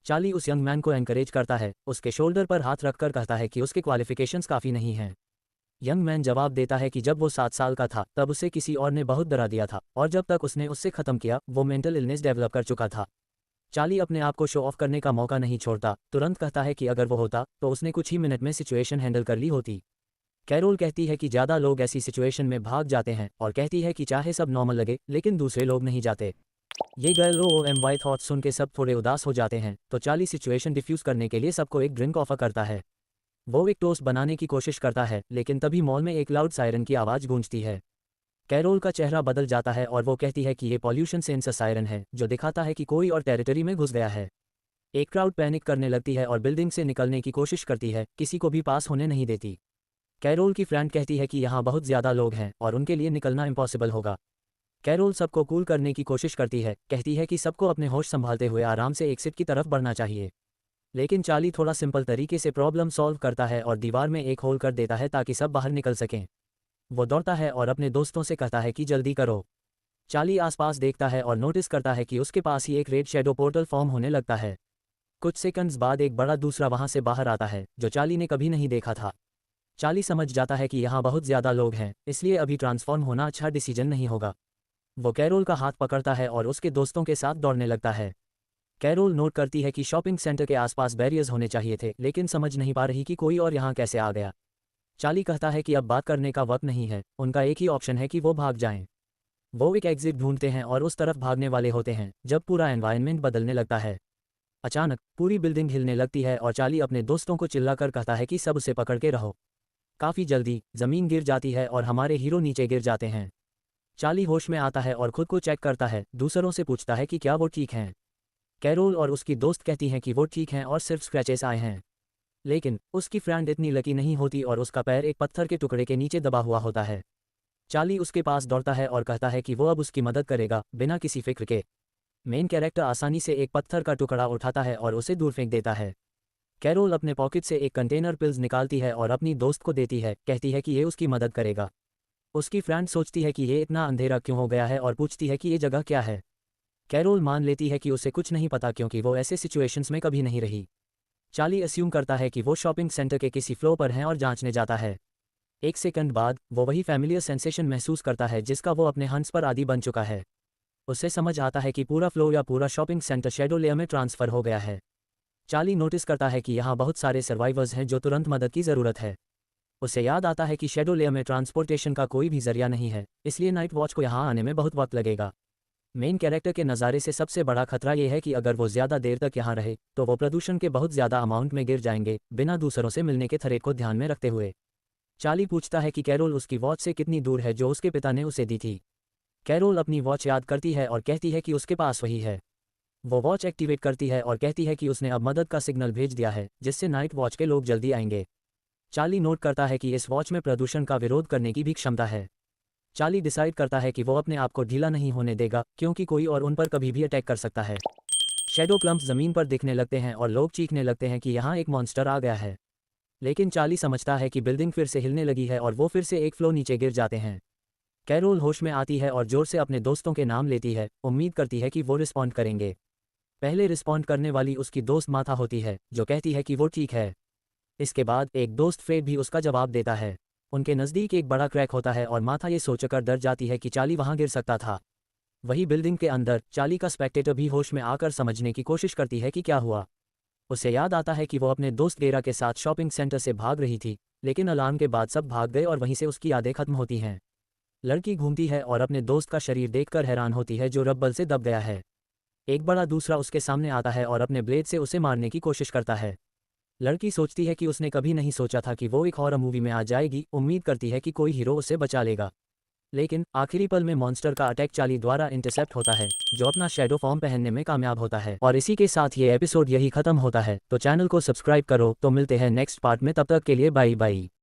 चार्ली उस यंग मैन को एनकरेज करता है, उसके शोल्डर पर हाथ रखकर कहता है कि उसके क्वालिफिकेशंस काफ़ी नहीं हैं। यंग मैन जवाब देता है कि जब वो 7 साल का था तब उसे किसी और ने बहुत डरा दिया था और जब तक उसने उससे ख़त्म किया वो मेंटल इलनेस डेवलप कर चुका था। चार्ली अपने आप को शो ऑफ करने का मौका नहीं छोड़ता, तुरंत कहता है कि अगर वो होता तो उसने कुछ ही मिनट में सिचुएशन हैंडल कर ली होती। कैरोल कहती है कि ज़्यादा लोग ऐसी सिचुएशन में भाग जाते हैं और कहती है कि चाहे सब नॉर्मल लगे लेकिन दूसरे लोग नहीं जाते। ये गर्ल OMY थॉट्स सुन के सब थोड़े उदास हो जाते हैं, तो चार्ली सिचुएशन डिफ्यूज़ करने के लिए सबको एक ड्रिंक ऑफर करता है। वो एक टोस्ट बनाने की कोशिश करता है, लेकिन तभी मॉल में एक लाउड सायरन की आवाज़ गूंजती है। कैरोल का चेहरा बदल जाता है और वो कहती है कि ये पॉल्यूशन सेंसर सायरन है, जो दिखाता है कि कोई और टेरिटरी में घुस गया है। एक क्राउड पैनिक करने लगती है और बिल्डिंग से निकलने की कोशिश करती है, किसी को भी पास होने नहीं देती। कैरोल की फ्रेंड कहती है कि यहाँ बहुत ज़्यादा लोग हैं और उनके लिए निकलना इम्पॉसिबल होगा। कैरोल सबको कूल करने की कोशिश करती है, कहती है कि सबको अपने होश संभालते हुए आराम से एग्जिट की तरफ बढ़ना चाहिए। लेकिन चार्ली थोड़ा सिंपल तरीके से प्रॉब्लम सॉल्व करता है और दीवार में एक होल कर देता है ताकि सब बाहर निकल सकें। वो दौड़ता है और अपने दोस्तों से कहता है कि जल्दी करो। चार्ली आसपास देखता है और नोटिस करता है कि उसके पास ही एक रेड शेडो पोर्टल फॉर्म होने लगता है। कुछ सेकंड्स बाद एक बड़ा दूसरा वहां से बाहर आता है, जो चार्ली ने कभी नहीं देखा था। चार्ली समझ जाता है कि यहाँ बहुत ज़्यादा लोग हैं, इसलिए अभी ट्रांसफॉर्म होना अच्छा डिसीजन नहीं होगा। वो कैरोल का हाथ पकड़ता है और उसके दोस्तों के साथ दौड़ने लगता है। कैरोल नोट करती है कि शॉपिंग सेंटर के आसपास बैरियर्स होने चाहिए थे, लेकिन समझ नहीं पा रही कि कोई और यहाँ कैसे आ गया। चार्ली कहता है कि अब बात करने का वक्त नहीं है, उनका एक ही ऑप्शन है कि वो भाग जाएं। वो एक एग्जिट ढूंढते हैं और उस तरफ भागने वाले होते हैं जब पूरा एनवायरनमेंट बदलने लगता है। अचानक पूरी बिल्डिंग हिलने लगती है और चार्ली अपने दोस्तों को चिल्लाकर कहता है कि सब उसे पकड़ के रहो। काफ़ी जल्दी ज़मीन गिर जाती है और हमारे हीरो नीचे गिर जाते हैं। चार्ली होश में आता है और खुद को चेक करता है, दूसरों से पूछता है कि क्या वो ठीक हैं। कैरोल और उसकी दोस्त कहती हैं कि वो ठीक हैं और सिर्फ स्क्रैचेस आए हैं। लेकिन उसकी फ्रेंड इतनी लकी नहीं होती और उसका पैर एक पत्थर के टुकड़े के नीचे दबा हुआ होता है। चार्ली उसके पास दौड़ता है और कहता है कि वो अब उसकी मदद करेगा बिना किसी फिक्र के। मेन कैरेक्टर आसानी से एक पत्थर का टुकड़ा उठाता है और उसे दूर फेंक देता है। कैरोल अपने पॉकेट से एक कंटेनर पिल्स निकालती है और अपनी दोस्त को देती है, कहती है कि ये उसकी मदद करेगा। उसकी फ्रेंड सोचती है कि ये इतना अंधेरा क्यों हो गया है और पूछती है कि ये जगह क्या है। कैरोल मान लेती है कि उसे कुछ नहीं पता क्योंकि वो ऐसे सिचुएशंस में कभी नहीं रही। चार्ली अस्यूम करता है कि वो शॉपिंग सेंटर के किसी फ्लोर पर हैं और जांचने जाता है। एक सेकंड बाद वो वही फैमिलियर सेंसेशन महसूस करता है जिसका वो अपने हंस पर आदी बन चुका है। उसे समझ आता है कि पूरा फ्लोर या पूरा शॉपिंग सेंटर शैडो लेयर में ट्रांसफ़र हो गया है। चार्ली नोटिस करता है कि यहाँ बहुत सारे सर्वाइवर्स हैं जो तुरंत मदद की ज़रूरत है। उसे याद आता है कि शैडो लेयर में ट्रांसपोर्टेशन का कोई भी जरिया नहीं है, इसलिए नाइट वॉच को यहाँ आने में बहुत वक्त लगेगा। मेन कैरेक्टर के नज़ारे से सबसे बड़ा खतरा ये है कि अगर वो ज़्यादा देर तक यहाँ रहे तो वो प्रदूषण के बहुत ज़्यादा अमाउंट में गिर जाएंगे, बिना दूसरों से मिलने के थ्रेट को ध्यान में रखते हुए। चार्ली पूछता है कि कैरोल उसकी वॉच से कितनी दूर है जो उसके पिता ने उसे दी थी। कैरोल अपनी वॉच याद करती है और कहती है कि उसके पास वही है। वो वॉच एक्टिवेट करती है और कहती है कि उसने अब मदद का सिग्नल भेज दिया है, जिससे नाइट वॉच के लोग जल्दी आएंगे। चार्ली नोट करता है कि इस वॉच में प्रदूषण का विरोध करने की भी क्षमता है। चार्ली डिसाइड करता है कि वो अपने आप को ढीला नहीं होने देगा, क्योंकि कोई और उन पर कभी भी अटैक कर सकता है। शैडो क्लम्प्स ज़मीन पर दिखने लगते हैं और लोग चीखने लगते हैं कि यहाँ एक मॉन्स्टर आ गया है। लेकिन चार्ली समझता है कि बिल्डिंग फिर से हिलने लगी है और वो फिर से एक फ्लो नीचे गिर जाते हैं। कैरोल होश में आती है और जोर से अपने दोस्तों के नाम लेती है, उम्मीद करती है कि वो रिस्पॉन्ड करेंगे। पहले रिस्पॉन्ड करने वाली उसकी दोस्त माथा होती है, जो कहती है कि वो ठीक है। इसके बाद एक दोस्त फ्रेड भी उसका जवाब देता है। उनके नज़दीक एक बड़ा क्रैक होता है और माथा ये सोचकर डर जाती है कि चार्ली वहाँ गिर सकता था। वही बिल्डिंग के अंदर चार्ली का स्पेक्टेटर भी होश में आकर समझने की कोशिश करती है कि क्या हुआ। उसे याद आता है कि वो अपने दोस्त गेरा के साथ शॉपिंग सेंटर से भाग रही थी, लेकिन अलार्म के बाद सब भाग गए और वहीं से उसकी यादें खत्म होती हैं। लड़की घूमती है और अपने दोस्त का शरीर देखकर हैरान होती है जो रब्बल से दब गया है। एक बड़ा दूसरा उसके सामने आता है और अपने ब्लेड से उसे मारने की कोशिश करता है। लड़की सोचती है कि उसने कभी नहीं सोचा था कि वो एक हॉरर मूवी में आ जाएगी, उम्मीद करती है कि कोई हीरो उसे बचा लेगा। लेकिन आखिरी पल में मॉन्स्टर का अटैक चार्ली द्वारा इंटरसेप्ट होता है, जो अपना शैडो फॉर्म पहनने में कामयाब होता है। और इसी के साथ ये एपिसोड यही खत्म होता है। तो चैनल को सब्सक्राइब करो। तो मिलते हैं नेक्स्ट पार्ट में, तब तक के लिए बाय बाय।